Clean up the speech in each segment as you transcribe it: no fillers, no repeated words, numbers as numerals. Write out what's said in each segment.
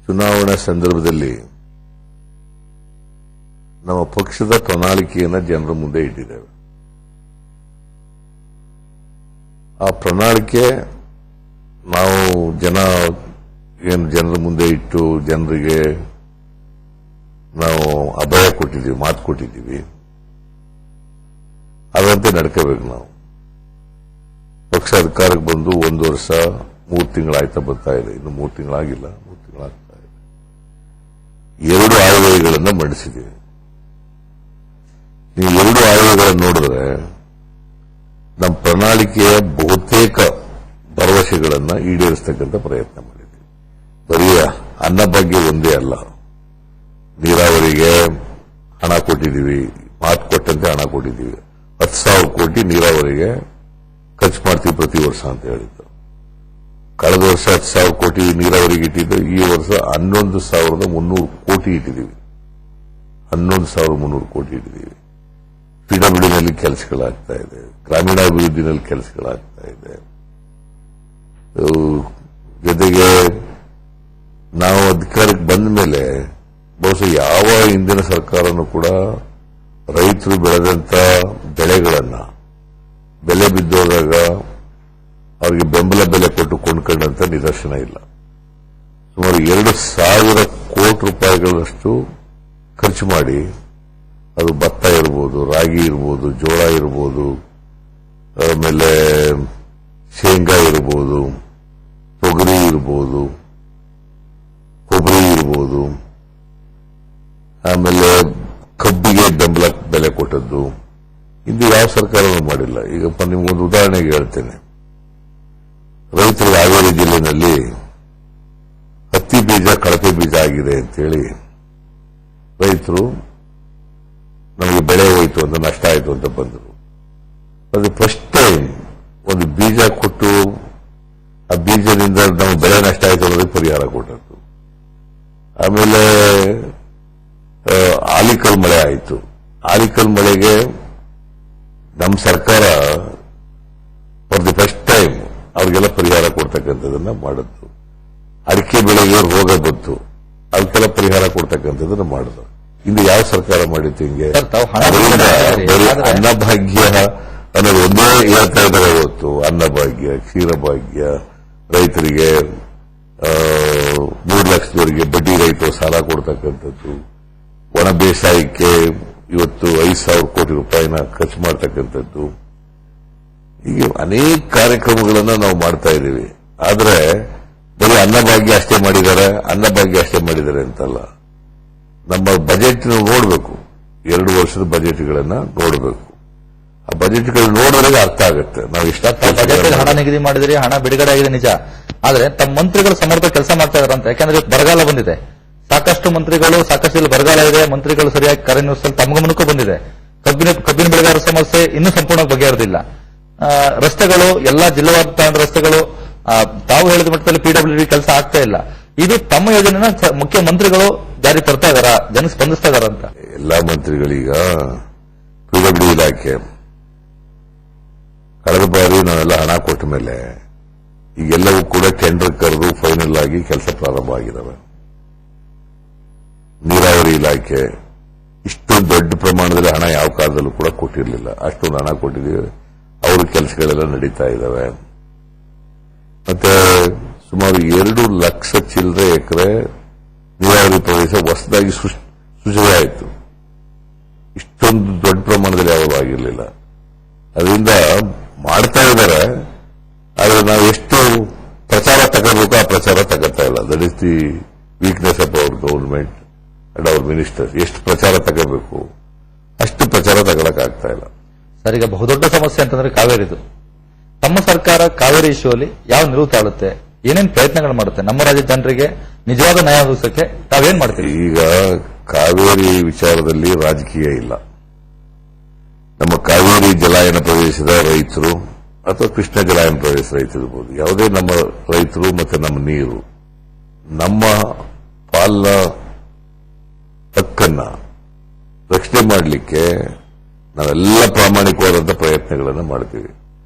ಚುನಾವಣಾ ಸಂದರ್ಭದಲ್ಲಿ ನಮ್ಮ ಪಕ್ಷದ ಪ್ರಣಾಳಿಕೆಯನ್ನು ಜನರ ಮುಂದೆ ಇಟ್ಟಿದ್ದೇವೆ. ಆ ಪ್ರಣಾಳಿಕೆ ನಾವು ಜನರ ಮುಂದೆ ಇಟ್ಟು ಜನರಿಗೆ ನಾವು ಅಭಯ ಕೊಟ್ಟಿದ್ದೀವಿ, ಮಾತು ಕೊಟ್ಟಿದ್ದೀವಿ. ಅದರಂತೆ ನಡ್ಕೋಬೇಕು. ನಾವು ಪಕ್ಷ ಅಧಿಕಾರಕ್ಕೆ ಬಂದು 1 ವರ್ಷ 3 ತಿಂಗಳಾಯ್ತಾ ಬರ್ತಾ ಇದೆ. ಇನ್ನು 3 ತಿಂಗಳಾಗಿಲ್ಲ, 3 ತಿಂಗಳಾಗ್ತಾ ಇದೆ. 2 ಆಯವ್ಯಯಗಳನ್ನು ಮಂಡಿಸಿದ್ದೀವಿ. ನೀವು 2 ಆಯವ್ಯಯಗಳನ್ನು ನೋಡಿದ್ರೆ ನಮ್ಮ ಪ್ರಣಾಳಿಕೆಯ ಬಹುತೇಕ ಭರವಸೆಗಳನ್ನು ಈಡೇರಿಸತಕ್ಕಂಥ ಪ್ರಯತ್ನ ಮಾಡಿದ್ದೀವಿ. ಬರೀ ಅನ್ನಭಾಗ್ಯ ಒಂದೇ ಅಲ್ಲ, ನೀರಾವರಿಗೆ ಹಣ ಕೊಟ್ಟಿದ್ದೀವಿ, ಮಾತು ಕೊಟ್ಟಂತೆ ಹಣ ಕೊಟ್ಟಿದ್ದೀವಿ. 10,000 ಕೋಟಿ ನೀರಾವರಿಗೆ ಖರ್ಚು ಮಾಡ್ತೀವಿ ಪ್ರತಿ ವರ್ಷ ಅಂತ ಹೇಳಿದ್ದು. ಕಳೆದ ವರ್ಷ 10,000 ಕೋಟಿ ನೀರಾವರಿಗೆ ಇಟ್ಟಿದ್ದು. ಈ ವರ್ಷ 11,300 ಕೋಟಿ ಇಟ್ಟಿದ್ದೀವಿ. 11,300 ಕೋಟಿ ಇಟ್ಟಿದ್ದೀವಿ. ಪಿಡಬ್ಲ್ಯೂಡಿನಲ್ಲಿ ಕೆಲಸಗಳಾಗ್ತಾ ಇದೆ, ಗ್ರಾಮೀಣಾಭಿವೃದ್ಧಿನಲ್ಲಿ ಕೆಲಸಗಳಾಗ್ತಾ ಇದೆ. ಜೊತೆಗೆ ನಾವು ಅಧಿಕಾರಕ್ಕೆ ಬಂದ ಮೇಲೆ ಬಹುಶಃ ಯಾವ ಹಿಂದಿನ ಸರ್ಕಾರನೂ ಕೂಡ ರೈತರು ಬೆಳೆದಂತ ಬೆಳೆಗಳನ್ನ ಬೆಲೆ ಬಿದ್ದೋದಾಗ ಅವರಿಗೆ ಬೆಂಬಲ ಬೆಲೆ ಕೊಟ್ಟು ಕೊಂಡ್ಕೊಂಡಂತ ನಿದರ್ಶನ ಇಲ್ಲ. ಸುಮಾರು 2,000 ಕೋಟಿ ರೂಪಾಯಿಗಳಷ್ಟು ಖರ್ಚು ಮಾಡಿ, ಅದು ಭತ್ತ ಇರ್ಬೋದು, ರಾಗಿ ಇರ್ಬೋದು, ಜೋಳ ಇರ್ಬೋದು, ಆಮೇಲೆ ಶೇಂಗಾ ಇರ್ಬೋದು, ತೊಗರಿ ಇರ್ಬೋದು, ಕೊಬ್ಬರಿ ಇರ್ಬೋದು, ಆಮೇಲೆ ಕಬ್ಬಿಗೆ ಬೆಂಬಲ ಬೆಲೆ ಕೊಟ್ಟದ್ದು ಇದು ಯಾವ ಸರ್ಕಾರವೂ ಮಾಡಿಲ್ಲ. ಈಗ ನಿಮಗೊಂದು ಉದಾಹರಣೆಗೆ ಹೇಳ್ತೇನೆ. ರೈತರಿಗೆ ಹಾವೇರಿ ಜಿಲ್ಲೆಯಲ್ಲಿ ಹತ್ತಿ ಬೀಜ ಕಳಪೆ ಬೀಜ ಆಗಿದೆ ಅಂತೇಳಿ ರೈತರು ನಮಗೆ ಬೆಳೆ ಹೋಯಿತು ಅಂತ, ನಷ್ಟ ಆಯಿತು ಅಂತ ಬಂದರು. ಅದು ಫಸ್ಟ್ ಟೈಮ್ ಒಂದು ಬೀಜ ಕೊಟ್ಟು ಆ ಬೀಜದಿಂದ ನಾವು ಬೆಳೆ ನಷ್ಟ ಆಯಿತು ಅನ್ನೋದಕ್ಕೆ ಪರಿಹಾರ ಕೊಟ್ಟದ್ದು. ಆಮೇಲೆ ಆಲಿಕಲ್ ಮಳೆ ಆಯಿತು. ಆಲಿಕಲ್ ಮಳೆಗೆ ನಮ್ಮ ಸರ್ಕಾರ ಫಾರ್ ದಿ ಫಸ್ಟ್ ಟೈಮ್ ಅವ್ರಿಗೆಲ್ಲ ಪರಿಹಾರ ಕೊಡ್ತಕ್ಕಂಥದನ್ನ ಮಾಡಿದ್ದು. ಅಡಿಕೆ ಬೆಳೆಗೆ ರೋಗ ಬಂತು, ಅದಕ್ಕೆಲ್ಲ ಪರಿಹಾರ ಕೊಡ್ತಕ್ಕಂಥದನ್ನ ಮಾಡಿದ್ರು. ಇಂದು ಯಾವ ಸರ್ಕಾರ ಮಾಡಿತ್ತು ಹಿಂಗೆ? ಅನ್ನಭಾಗ್ಯ ಅನ್ನೋದು ಒಂದೇ ಹೇಳ್ತಾ ಇದ್ದಾರೆ ಹೊತ್ತು. ಅನ್ನಭಾಗ್ಯ, ಕ್ಷೀರಭಾಗ್ಯ, ರೈತರಿಗೆ 3 ಲಕ್ಷದವರೆಗೆ ಬಡ್ಡಿ ರಹಿತ ಸಾಲ ಕೊಡ್ತಕ್ಕಂಥದ್ದು, ಒಣ ಬೇಸಾಯಕ್ಕೆ ಇವತ್ತು 5,000 ಕೋಟಿ ರೂಪಾಯಿನ ಖರ್ಚು ಮಾಡ್ತಕ್ಕಂಥದ್ದು, ಹೀಗೆ ಅನೇಕ ಕಾರ್ಯಕ್ರಮಗಳನ್ನ ನಾವು ಮಾಡ್ತಾ ಇದ್ದೀವಿ. ಆದ್ರೆ ಬರೀ ಅನ್ನಭಾಗ್ಯ ಅಷ್ಟೇ ಮಾಡಿದ್ದಾರೆ ಅಂತಲ್ಲ. ನಮ್ಮ ಬಜೆಟ್ ನೋಡಬೇಕು, 2 ವರ್ಷದ ಬಜೆಟ್ಗಳನ್ನ ನೋಡಬೇಕು. ಆ ಬಜೆಟ್ಗಳು ನೋಡಿದ್ರೆ ಅರ್ಥ ಆಗುತ್ತೆ. ನಾವು ಬಜೆಟ್ ಹಣ ನಿಗದಿ ಮಾಡಿದ್ರೆ ಹಣ ಬಿಡುಗಡೆ ಆಗಿದೆ ನಿಜ, ಆದ್ರೆ ತಮ್ಮ ಮಂತ್ರಿಗಳು ಸಮರ್ಥ ಕೆಲಸ ಮಾಡ್ತಾ ಇದಾರೆ ಅಂತ. ಯಾಕಂದ್ರೆ ಬರಗಾಲ ಬಂದಿದೆ, ಸಾಕಷ್ಟು ಮಂತ್ರಿಗಳು, ಸಾಕಷ್ಟು ಇಲ್ಲಿ ಬರಗಾಲ ಇದೆ, ಮಂತ್ರಿಗಳು ಸರಿಯಾಗಿ ಕಾರ್ಯನಿರ್ವಹಿಸಲು ತಮ್ಮ ಗಮನಕ್ಕೂ ಬಂದಿದೆ. ಕಬ್ಬಿನ ಬೆಳೆಗಾರರ ಸಮಸ್ಯೆ ಇನ್ನೂ ಸಂಪೂರ್ಣವಾಗಿ ಬಗೆಹರಿದಿಲ್ಲ. ರಸ್ತೆಗಳು, ಎಲ್ಲಾ ಜಿಲ್ಲಾವಾರು ರಸ್ತೆಗಳು ತಾವು ಹೇಳಿದ ಮಟ್ಟದಲ್ಲಿ ಪಿಡಬ್ಲ್ಯೂಡಿ ಕೆಲಸ ಆಗ್ತಾ ಇಲ್ಲ. ಇದು ತಮ್ಮ ಯೋಜನೆನ ಮುಖ್ಯಮಂತ್ರಿಗಳು ಜಾರಿ ತರ್ತಾ ಇದಾರ, ಜನ ಸ್ಪಂದಿಸ್ತಾ ಇದಾರ ಅಂತ. ಎಲ್ಲಾ ಮಂತ್ರಿಗಳೀಗ ಪಿಡಬ್ಲ್ಯೂ ಇಲಾಖೆ ಕಳೆದ ಬಾರಿ ನಾವೆಲ್ಲ ಹಣ ಕೊಟ್ಟ ಮೇಲೆ ಈಗೆಲ್ಲವೂ ಕೂಡ ಟೆಂಡರ್ ಕರೆದು ಫೈನಲ್ ಆಗಿ ಕೆಲಸ ಪ್ರಾರಂಭ ಆಗಿದ್ದಾವೆ. ನೀರಾವರಿ ಇಲಾಖೆ ಇಷ್ಟೊಂದು ದೊಡ್ಡ ಪ್ರಮಾಣದಲ್ಲಿ ಹಣ ಯಾವ ಕಾಲದಲ್ಲೂ ಕೂಡ ಕೊಟ್ಟಿರಲಿಲ್ಲ. ಅಷ್ಟೊಂದು ಹಣ ಕೊಟ್ಟಿದ್ದೀವಿ. ಅವ್ರ ಕೆಲಸಗಳೆಲ್ಲ ನಡೀತಾ ಇದ್ದಾವೆ. ಮತ್ತೆ ಸುಮಾರು 2 ಲಕ್ಷ ಚಿಲ್ಲರೆ ಎಕರೆ ನೀರಾವರಿ ಪ್ರದೇಶ ಹೊಸದಾಗಿ ಸೃಷ್ಟಿ ಆಯಿತು. ಇಷ್ಟೊಂದು ದೊಡ್ಡ ಪ್ರಮಾಣದಲ್ಲಿ ಯಾವಾಗ ಆಗಿರಲಿಲ್ಲ. ಅದರಿಂದ ಮಾಡ್ತಾ ಇದ್ದಾರೆ. ಆದರೆ ನಾವು ಎಷ್ಟು ಪ್ರಚಾರ ತಗೋಬೇಕು ಆ ಪ್ರಚಾರ ತಗೋತಾ ಇಲ್ಲ. That is the weakness of our government and our ministers. ಎಷ್ಟು ಪ್ರಚಾರ ತಗೋಬೇಕು ಅಷ್ಟು ಪ್ರಚಾರ ತಗೊಳಕ್ಕಾಗ್ತಾ ಇಲ್ಲ. ಸರ್, ಈಗ ಬಹುದೊಡ್ಡ ಸಮಸ್ಯೆ ಅಂತಂದ್ರೆ ಕಾವೇರಿದು. ತಮ್ಮ ಸರ್ಕಾರ ಕಾವೇರಿ ಇಶ್ಯೂ ಅಲ್ಲಿ ಯಾವ ನಿಲುವು ತಾಳುತ್ತೆ, ಏನೇನು ಪ್ರಯತ್ನಗಳು ಮಾಡುತ್ತೆ ನಮ್ಮ ರಾಜ್ಯದ ಜನರಿಗೆ ನಿಜವಾದ ನ್ಯಾಯ ಒದಗಿಸಕ್ಕೆ ತಾವೇನ್ ಮಾಡ್ತೀವಿ? ಈಗ ಕಾವೇರಿ ವಿಚಾರದಲ್ಲಿ ರಾಜಕೀಯ ಇಲ್ಲ. ನಮ್ಮ ಕಾವೇರಿ ಜಲಾಯನ ಪ್ರದೇಶದ ರೈತರು ಅಥವಾ ಕೃಷ್ಣ ಜಲಾಯನ ಪ್ರದೇಶ ರೈತರಿರ್ಬೋದು, ಯಾವುದೇ ನಮ್ಮ ರೈತರು ಮತ್ತೆ ನಮ್ಮ ನೀರು, ನಮ್ಮ ಪಾಲನ ಹಕ್ಕನ್ನ ರಕ್ಷಣೆ ಮಾಡಲಿಕ್ಕೆ ನಾವೆಲ್ಲ ಪ್ರಾಮಾಣಿಕವಾದಂತಹ ಪ್ರಯತ್ನಗಳನ್ನು ಮಾಡ್ತೀವಿ.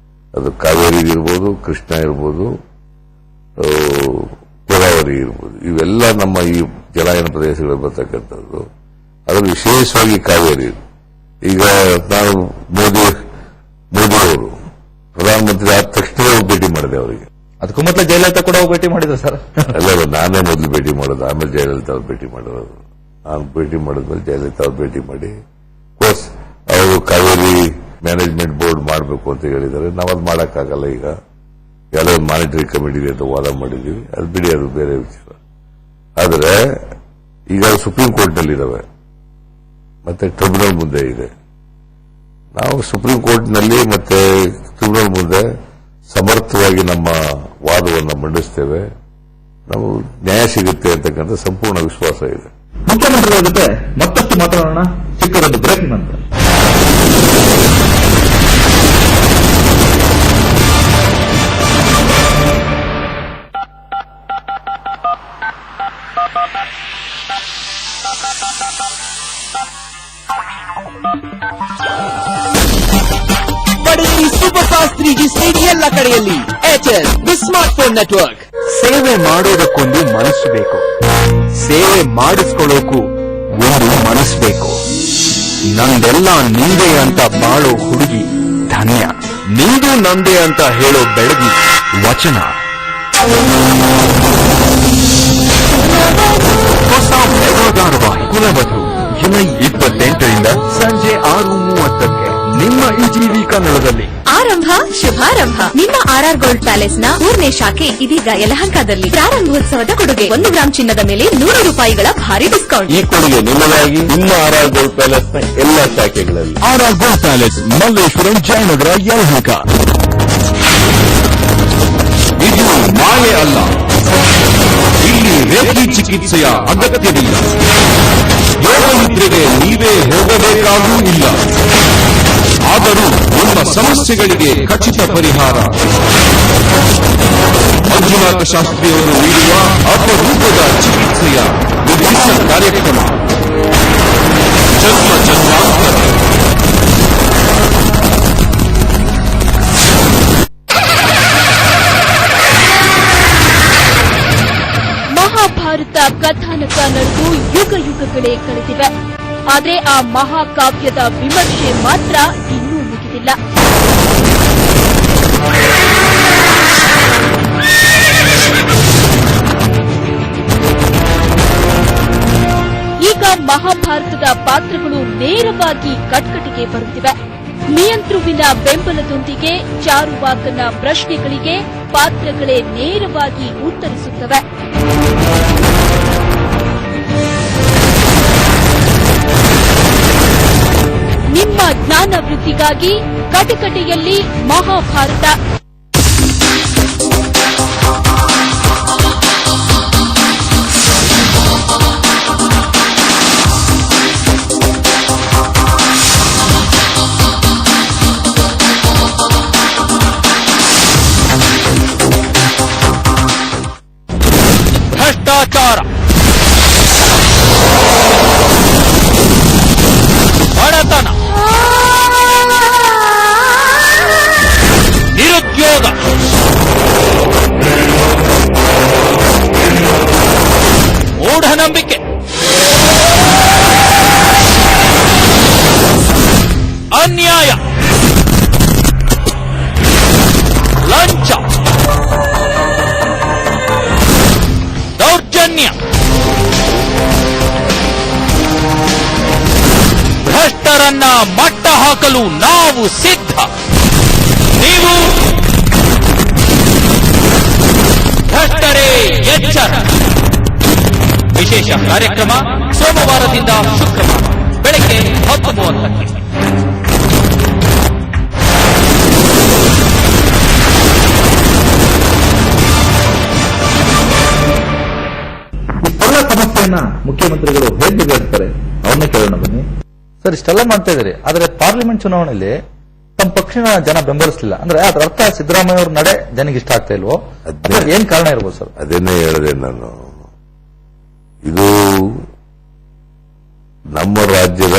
ಅದು ಕಾವೇರಿ ಇರ್ಬೋದು, ಕೃಷ್ಣ ಇರ್ಬೋದು, ಗೋದಾವರಿ ಗೋದಾವರಿ ಇರ್ಬೋದು, ಇವೆಲ್ಲ ನಮ್ಮ ಈ ಜಲಾಯನ ಪ್ರದೇಶಗಳು ಬರ್ತಕ್ಕಂಥದ್ದು. ಅದರಲ್ಲಿ ವಿಶೇಷವಾಗಿ ಕಾವೇರಿ. ಈಗ ನಾವು ಮೋದಿ ಅವರು ಪ್ರಧಾನಮಂತ್ರಿ ಆದ ತಕ್ಷಣ ಭೇಟಿ ಮಾಡಿದೆ ಅವರಿಗೆ. ಅದಕ್ಕೂ ಮೊದಲು ಜಯಲಲಿತಾ ಕೂಡ ಭೇಟಿ ಮಾಡಿದ್ರು ಸರ್. ಅಲ್ಲ, ನಾನೇ ಮೊದಲು ಭೇಟಿ ಮಾಡೋದು, ಆಮೇಲೆ ಜಯಲಲಿತಾ ಅವ್ರು ಭೇಟಿ ಮಾಡೋದು. ನಾನು ಭೇಟಿ ಮಾಡಿದ್ಮೇಲೆ ಜಯಲಲಿತಾ ಅವ್ರು ಭೇಟಿ ಮಾಡಿ ಕೋರ್ಸ್ ಅವರು ಕಾವೇರಿ ಮ್ಯಾನೇಜ್ಮೆಂಟ್ ಬೋರ್ಡ್ ಮಾಡಬೇಕು ಅಂತ ಹೇಳಿದ್ದಾರೆ. ನಾವದು ಮಾಡೋಕ್ಕಾಗಲ್ಲ. ಈಗ ಎಲ್ಲ ಒಂದು ಮಾನಿಟರಿ ಕಮಿಟಿ ಇದೆ ಅಂತ ವಾದ ಮಾಡಿದ್ದೀವಿ. ಅದು ಬಿಡಿ, ಅದು ಬೇರೆ ವಿಚಾರ. ಆದರೆ ಈಗ ಸುಪ್ರೀಂ ಕೋರ್ಟ್ನಲ್ಲಿದ್ದಾವೆ, ಮತ್ತೆ ಟ್ರಿಬ್ಯುನಲ್ ಮುಂದೆ ಇದೆ. ನಾವು ಸುಪ್ರೀಂ ಕೋರ್ಟ್ನಲ್ಲಿ ಮತ್ತೆ ಟ್ರಿಬ್ಯುನಲ್ ಮುಂದೆ ಸಮರ್ಥವಾಗಿ ನಮ್ಮ ವಾದವನ್ನು ಮಂಡಿಸ್ತೇವೆ. ನಾವು ನ್ಯಾಯ ಸಿಗುತ್ತೆ ಅಂತಕ್ಕಂಥ ಸಂಪೂರ್ಣ ವಿಶ್ವಾಸ ಇದೆ. ಮುಖ್ಯಮಂತ್ರಿಗಳ ಜೊತೆ ಮತ್ತಷ್ಟು ಮಾತಾಡೋಣ ಚಿಕ್ಕದೊಂದು ಬ್ರೇಕ್ ನಂತರ. ಪಡೆಯಿರಿ ಸೂಪರ್ ಫಾಸ್ಟ್ 3G ಸ್ಪೀಡ್ ಎಲ್ಲ ಕಡೆಯಲ್ಲಿ. Airtel the smart phone network. ಸೇವೆ ಮಾಡೋದಕ್ಕೊಂದು ಮನಸ್ಸು ಬೇಕು, ಸೇವೆ ಮಾಡಿಸ್ಕೊಳ್ಳೋಕು ಒಂದು ಮನಸ್ಸು ಬೇಕು. ನಂದೆಲ್ಲ ನಿಂದೆ ಅಂತ ಬಾಳೋ ಹುಡುಗಿ ಧನ್ಯ, ನಿಂದು ನಂದೆ ಅಂತ ಹೇಳೋ ಬೆಳಗಿ ವಚನ. ಹೊಸ ಮೆಗಾ ಧಾರಾವಾಹಿ ಕುಲವಧು ಜುಲೈ 28ರಿಂದ ಸಂಜೆ 6:30ಕ್ಕೆ ನಿಮ್ಮ ಈಟಿವಿ ಕನ್ನಡದಲ್ಲಿ. ಆರಂಭ ಶುಭಾರಂಭ. ನಿಮ್ಮ RR ಗೋಲ್ಡ್ ಪ್ಯಾಲೇಸ್ ನ 3ನೇ ಶಾಖೆ ಇದೀಗ ಯಲಹಂಕದಲ್ಲಿ. ಪ್ರಾರಂಭೋತ್ಸವದ ಕೊಡುಗೆ 1 ಗ್ರಾಂ ಚಿನ್ನದ ಮೇಲೆ 100 ರೂಪಾಯಿಗಳ ಭಾರಿ ಡಿಸ್ಕೌಂಟ್. ಈ ಕೊಡುಗೆ ನಿಮ್ಮದಾಗಿ ನಿಮ್ಮ RR ಗೋಲ್ಡ್ ಪ್ಯಾಲೇಸ್ ನ ಎಲ್ಲ ಶಾಖೆಗಳಲ್ಲಿ. RR gold palace, Malleshwaram, Jayanagar, Yelahanka. ಇದು ಮಾಯೆ ಅಲ್ಲ, ಇಲ್ಲಿ ರೇಖಿ ಚಿಕಿತ್ಸೆಯ ಅಗತ್ಯವಿಲ್ಲ. ಯೋಗ ನಿದ್ರೆಗೆ ನೀವೇ ಹೋಗಬೇಕಾಗೂ ಇಲ್ಲ. ಆದರೂ ನಿಮ್ಮ ಸಮಸ್ಯೆಗಳಿಗೆ ಖಚಿತ ಪರಿಹಾರ. ಮಂಜುನಾಥ ಶಾಸ್ತ್ರಿಯವರು ನೀಡುವ ಅಪರೂಪದ ಚಿಕಿತ್ಸೆಯ ನಿರ್ದಿಷ್ಟ ಕಾರ್ಯಕ್ರಮ ಜನ್ಮ ಜನ್ಮಾಂತರ. ಮಹಾಭಾರತ ಕಥಾನಕ ನಡೆದು ಯುಗಗಳೇ ಕಳೆದಿವೆ. ಆದರೆ ಆ ಮಹಾಕಾವ್ಯದ ವಿಮರ್ಶೆ ಮಾತ್ರ ಇನ್ನೂ ಮುಗಿದಿಲ್ಲ. ಈಗ ಮಹಾಭಾರತದ ಪಾತ್ರಗಳು ನೇರವಾಗಿ ಕಟ್ಕಟಿಗೆ ಬರುತ್ತಿವೆ. ನಿಯಂತ್ರುವಿನ ಬೆಂಬಲದೊಂದಿಗೆ ಚಾರುವಾಕನ ಪ್ರಶ್ನೆಗಳಿಗೆ ಪಾತ್ರಗಳೇ ನೇರವಾಗಿ ಉತ್ತರಿಸುತ್ತವೆ. ನಿಮ್ಮ ಜ್ಞಾನ ವೃದ್ಧಿಗಾಗಿ ಕಟಕಟೆಯಲ್ಲಿ ಮಹಾಭಾರತ. ಭ್ರಷ್ಟಾಚಾರ, ಬಡತನ, ನಿರುದ್ಯೋಗ, ಮೂಢನಂಬಿಕೆ, ಅನ್ಯಾಯ, ಲಂಚ, ದೌರ್ಜನ್ಯ, ಭ್ರಷ್ಟರನ್ನ ಮಟ್ಟ ಹಾಕಲು ನಾವು ಸಿದ್ಧ. ನೀವು ಭ್ರಷ್ಟರೇ ಎಚ್ಚರ. ವಿಶೇಷ ಕಾರ್ಯಕ್ರಮ ಸೋಮವಾರದಿಂದ ಶುಕ್ರವಾರ ಬೆಳಗ್ಗೆ 10:30ಕ್ಕೆ. ಇಷ್ಟೆಲ್ಲ ಸಮಸ್ಯೆಯನ್ನ ಮುಖ್ಯಮಂತ್ರಿಗಳು ಹೇಗೆ ಬಗೆಹರಿಸ್ತಾರೆ ಅವ್ರನ್ನೇ ಕೇಳೋಣ ಬನ್ನಿ. ಸರ್, ಇಷ್ಟೆಲ್ಲ ಮಾಡ್ತಾ ಇದ್ದೀರಿ, ಆದರೆ ಪಾರ್ಲಿಮೆಂಟ್ ಚುನಾವಣೆಯಲ್ಲಿ ತಮ್ಮ ಪಕ್ಷನ ಜನ ಬೆಂಬಲಿಸಲಿಲ್ಲ ಅಂದ್ರೆ ಅದರ ಅರ್ಥ ಸಿದ್ದರಾಮಯ್ಯ ಅವ್ರ ನಡೆ ಜನಕ್ಕೆ ಇಷ್ಟ ಆಗ್ತಾ ಇಲ್ವೋ? ಏನ್ ಕಾರಣ ಇರ್ಬೋದು ಸರ್? ಅದನ್ನೇ ಹೇಳಿದೆ ನಾನು. ಇದು ನಮ್ಮ ರಾಜ್ಯದ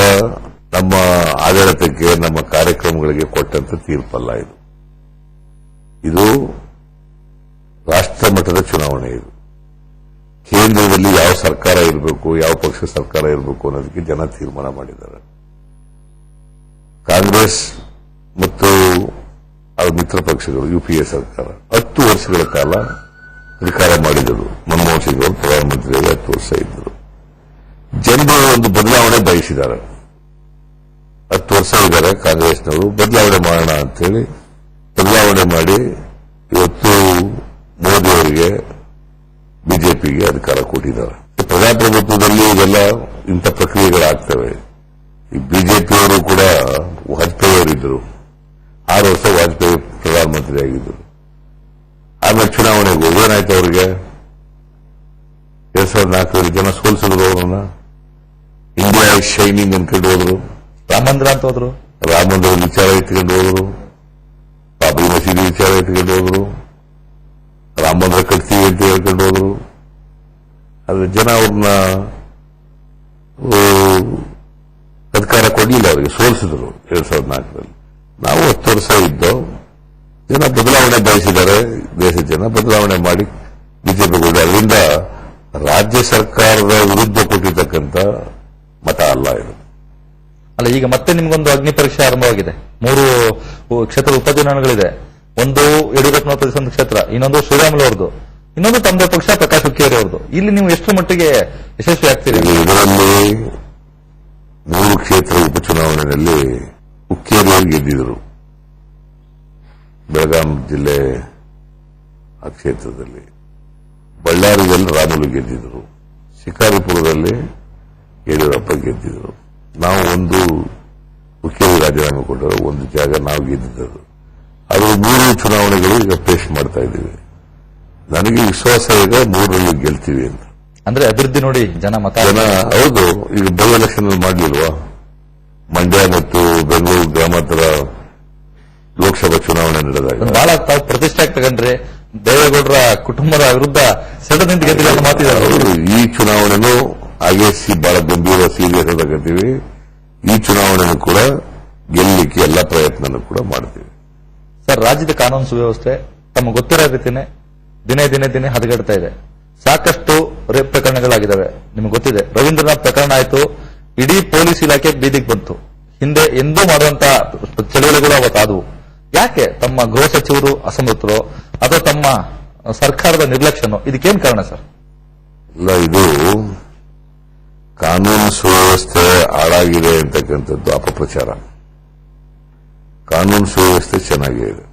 ನಮ್ಮ ಆಡಳಿತಕ್ಕೆ, ನಮ್ಮ ಕಾರ್ಯಕ್ರಮಗಳಿಗೆ ಕೊಟ್ಟಂತ ತೀರ್ಪಲ್ಲ. ಇದು ರಾಷ್ಟ್ರ ಮಟ್ಟದ ಚುನಾವಣೆ. ಇದು ಯಾವ ಸರ್ಕಾರ ಇರಬೇಕು, ಯಾವ ಪಕ್ಷ ಸರ್ಕಾರ ಇರಬೇಕು ಅನ್ನೋದಕ್ಕೆ ಜನ ತೀರ್ಮಾನ ಮಾಡಿದ್ದಾರೆ. ಕಾಂಗ್ರೆಸ್ ಮತ್ತು ಅವರ ಮಿತ್ರ ಪಕ್ಷಗಳು ಯುಪಿಎ ಸರ್ಕಾರ 10 ವರ್ಷಗಳ ಕಾಲ ಅಧಿಕಾರ ಮಾಡಿದರು. ಮನಮೋಹನ್ ಸಿಂಗ್ ಅವರು ಪ್ರಧಾನಮಂತ್ರಿಯಾಗಿ 10 ವರ್ಷ ಇದ್ದರು. ಜನರು ಒಂದು ಬದಲಾವಣೆ ಬಯಸಿದ್ದಾರೆ. 10 ವರ್ಷ ಇದ್ದಾರೆ ಕಾಂಗ್ರೆಸ್ನವರು, ಬದಲಾವಣೆ ಮಾಡೋಣ ಅಂತೇಳಿ ಬದಲಾವಣೆ ಮಾಡಿ ಇವತ್ತು ಮೋದಿ ಅವರಿಗೆ ಬಿಜೆಪಿಗೆ ಅಧಿಕಾರ ಕೊಟ್ಟಿದ್ದಾರೆ. ಪ್ರಜಾಪ್ರಭುತ್ವದಲ್ಲಿ ಇದೆಲ್ಲ ಇಂಥ ಪ್ರಕ್ರಿಯೆಗಳಾಗ್ತವೆ. ಈ ಬಿಜೆಪಿಯವರು ಕೂಡ ವಾಜಪೇಯಿ ಅವರಿದ್ದರು, 6 ವರ್ಷ ವಾಜಪೇಯಿ ಪ್ರಧಾನಮಂತ್ರಿ ಆಗಿದ್ದರು. ಆಮೇಲೆ ಚುನಾವಣೆಗೆ ಏನಾಯ್ತು ಅವರಿಗೆ? 2004 ಜನ ಸೋಲಿಸಿದ್ರು ಅವರನ್ನ. ಇಂಡಿಯಾ ಇಸ್ ಶೈನಿಂಗ್ ಅನ್ಕೊಂಡು ಹೋದ್ರು, ರಾಮ ಮಂದಿರ ಅಂತ ಹೋದ್ರು, ರಾಮ ಮಂದಿರ ವಿಚಾರ ಇಟ್ಕೊಂಡು ಹೋದ್ರು, ಬಾಬರಿ ಮಸೀದಿ ವಿಚಾರ ಇಟ್ಕೊಂಡು ಹೋದ್ರು, ರಾಮ ಮಂದಿರ ಕಟ್ತೀವಿ ಅಂತ ಹೇಳ್ಕೊಂಡು ಹೋದ್ರು. ಆದ್ರೆ ಜನ ಅವ್ರನ್ನ ಅಧಿಕಾರ ಕೊಡಲಿಲ್ಲ, ಅವರಿಗೆ ಸೋಲಿಸಿದ್ರು 2004. ನಾವು 10 ವರ್ಷ ಇದ್ದು ಜನ ಬದಲಾವಣೆ ಬಯಸಿದ್ದಾರೆ. ದೇಶದ ಜನ ಬದಲಾವಣೆ ಮಾಡಿ ಬಿಜೆಪಿ ಕೊಡಿ. ಅದರಿಂದ ರಾಜ್ಯ ಸರ್ಕಾರದ ವಿರುದ್ಧ ಕೊಟ್ಟಿರ್ತಕ್ಕಂಥ ಮತ ಅಲ್ಲ ಇದು. ಅಲ್ಲ, ಈಗ ಮತ್ತೆ ನಿಮ್ಗೊಂದು ಅಗ್ನಿ ಪರೀಕ್ಷೆ ಆರಂಭವಾಗಿದೆ. 3 ಕ್ಷೇತ್ರ ಉಪಚುನಾವಣೆಗಳಿದೆ. ಒಂದು ಯಡಿಯೂರಪ್ಪನವರ ಪ್ರತಿಸ್ಪಂದ ಕ್ಷೇತ್ರ, ಇನ್ನೊಂದು ಶ್ರೀರಾಮುಲು ಅವರದು, ಇನ್ನೊಂದು ತಮ್ಮದೇ ಪಕ್ಷ ಪ್ರಕಾಶ್ ಹುಕ್ಕೇರಿ ಅವರದು. ಇಲ್ಲಿ ನೀವು ಎಷ್ಟು ಮಟ್ಟಿಗೆ ಯಶಸ್ವಿ ಆಗ್ತೀರಿ? ಇದರಲ್ಲಿ 3 ಕ್ಷೇತ್ರ ಉಪಚುನಾವಣೆಯಲ್ಲಿ ಹುಕ್ಕೇರಿ ಅವರು ಗೆದ್ದಿದ್ರು. ಬೆಳಗಾಂ ಜಿಲ್ಲೆ ಆ ಕ್ಷೇತ್ರದಲ್ಲಿ, ಬಳ್ಳಾರಿಯಲ್ಲಿ ರಾಮುಲು ಗೆದ್ದಿದ್ರು, ಶಿಕಾರಿಪುರದಲ್ಲಿ ಯಡಿಯೂರಪ್ಪ ಗೆದ್ದಿದ್ರು. ನಾವು ಒಂದು ಹುಕ್ಕೇರಿ ರಾಜೀನಾಮೆ ಕೊಟ್ಟರು, ಒಂದು ಜಾಗ ನಾವು ಗೆದ್ದಿದ್ದು. ಅದು 3 ಚುನಾವಣೆಗಳು ಈಗ ಪೇಸ್ಟ್ ಮಾಡ್ತಾ ಇದ್ದೀವಿ. ನನಗೆ ವಿಶ್ವಾಸ ಈಗ 3ರಲ್ಲೂ ಗೆಲ್ತೀವಿ ಅಂತ. ಅಂದ್ರೆ ಅಭಿವೃದ್ಧಿ ನೋಡಿ ಜನ ಹೌದು. ಈಗ ಬೈ ಎಲೆಕ್ಷನ್ ಮಾಡಲಿಲ್ವಾ? ಮಂಡ್ಯ ಮತ್ತು ಬೆಂಗಳೂರು ಗ್ರಾಮಾಂತರ ಲೋಕಸಭಾ ಚುನಾವಣೆ ನಡೆದಾಗ ಬಹಳ ತಾವು ಪ್ರತಿಷ್ಠೆ ತಗೊಂಡ್ರೆ ದೇವೇಗೌಡರ ಕುಟುಂಬದ ವಿರುದ್ಧ ಸೆಟದಿಂದ ಗೆದ್ದಿಲ್ಲ ಮಾತಿದ್ದಾರೆ. ಈ ಚುನಾವಣೆನೂ ಹಾಗೆ ಬಹಳ ಗಂಭೀರ ಸೀರಿಯಸ್ ತಗೋತೀವಿ. ಈ ಚುನಾವಣೆನೂ ಕೂಡ ಗೆಲ್ಲಲಿಕ್ಕೆ ಎಲ್ಲ ಪ್ರಯತ್ನನೂ ಕೂಡ ಮಾಡ್ತೀವಿ. ಸರ್, ರಾಜ್ಯದ ಕಾನೂನು ಸುವ್ಯವಸ್ಥೆ ತಮಗೆ ಗೊತ್ತಿರೋ ರೀತಿನೇ ದಿನೇ ದಿನೇ ದಿನೇ ಹದಗೆಡ್ತಾ ಇದೆ. ಸಾಕಷ್ಟು ರೇಪ್ ಪ್ರಕರಣಗಳಾಗಿದ್ದಾವೆ. ನಿಮ್ಗೆ ಗೊತ್ತಿದೆ, ರವೀಂದ್ರನಾಥ್ ಪ್ರಕರಣ ಆಯಿತು, ಇಡೀ ಪೊಲೀಸ್ ಇಲಾಖೆ ಬೀದಿಗೆ ಬಂತು. ಹಿಂದೆ ಎಂದೂ ಮಾಡುವಂತ ಚಳುವಳಿಗಳು ಅವತ್ತಾದವು. ಯಾಕೆ ತಮ್ಮ ಗೃಹ ಸಚಿವರು ಅಸಮರ್ಥರು ಅಥವಾ ತಮ್ಮ ಸರ್ಕಾರದ ನಿರ್ಲಕ್ಷ್ಯನೋ? ಇದಕ್ಕೇನು ಕಾರಣ ಸರ್? ಇಲ್ಲ, ಇದು ಕಾನೂನು ಸುವ್ಯವಸ್ಥೆ ಹಾಳಾಗಿದೆ ಅಂತಕ್ಕಂಥದ್ದು ಅಪಪ್ರಚಾರ. ಕಾನೂನು ಸುವ್ಯವಸ್ಥೆ ಚೆನ್ನಾಗೇ ಇದೆ.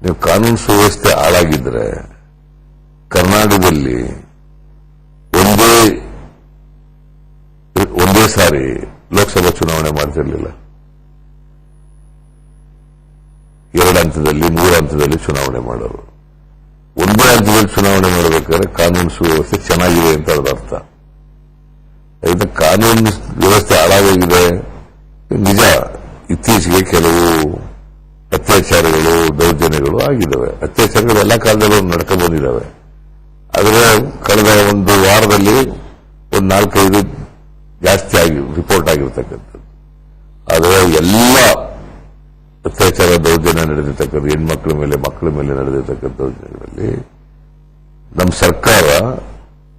ನೀವು ಕಾನೂನು ಸುವ್ಯವಸ್ಥೆ ಹಾಳಾಗಿದ್ರೆ ಕರ್ನಾಟಕದಲ್ಲಿ ಒಂದೇ ಸಾರಿ ಲೋಕಸಭಾ ಚುನಾವಣೆ ಮಾಡ್ತಿರ್ಲಿಲ್ಲ. 2 ಹಂತದಲ್ಲಿ 3 ಹಂತದಲ್ಲಿ ಚುನಾವಣೆ ಮಾಡೋರು. ಒಂದೇ ಹಂತದಲ್ಲಿ ಚುನಾವಣೆ ಮಾಡಬೇಕಾದ್ರೆ ಕಾನೂನು ಸುವ್ಯವಸ್ಥೆ ಚೆನ್ನಾಗಿದೆ ಅಂತ ಅದರ ಅರ್ಥ. ಇದರಿಂದ ಕಾನೂನು ವ್ಯವಸ್ಥೆ ಹಾಳಾಗೋಗಿದೆ ನಿಜ. ಇತ್ತೀಚೆಗೆ ಕೆಲವು ಅತ್ಯಾಚಾರಗಳು, ದೌರ್ಜನ್ಯಗಳು ಆಗಿದ್ದಾವೆ. ಅತ್ಯಾಚಾರಗಳು ಎಲ್ಲ ಕಾಲದಲ್ಲೂ ನಡ್ಕೊಂಡು ಬಂದಿದ್ದಾವೆ. ಆದರೆ ಕಳೆದ ಒಂದು ವಾರದಲ್ಲಿ ಒಂದು 4-5 ಜಾಸ್ತಿ ಆಗಿ ರಿಪೋರ್ಟ್ ಆಗಿರ್ತಕ್ಕಂಥದ್ದು. ಆದರೆ ಎಲ್ಲ ಅತ್ಯಾಚಾರ, ದೌರ್ಜನ್ಯ ನಡೆದಿರ್ತಕ್ಕಂಥ ಹೆಣ್ಮಕ್ಳ ಮೇಲೆ, ಮಕ್ಕಳ ಮೇಲೆ ನಡೆದಿರ್ತಕ್ಕಂಥ ದೌರ್ಜನ್ಯಗಳಲ್ಲಿ ನಮ್ಮ ಸರ್ಕಾರ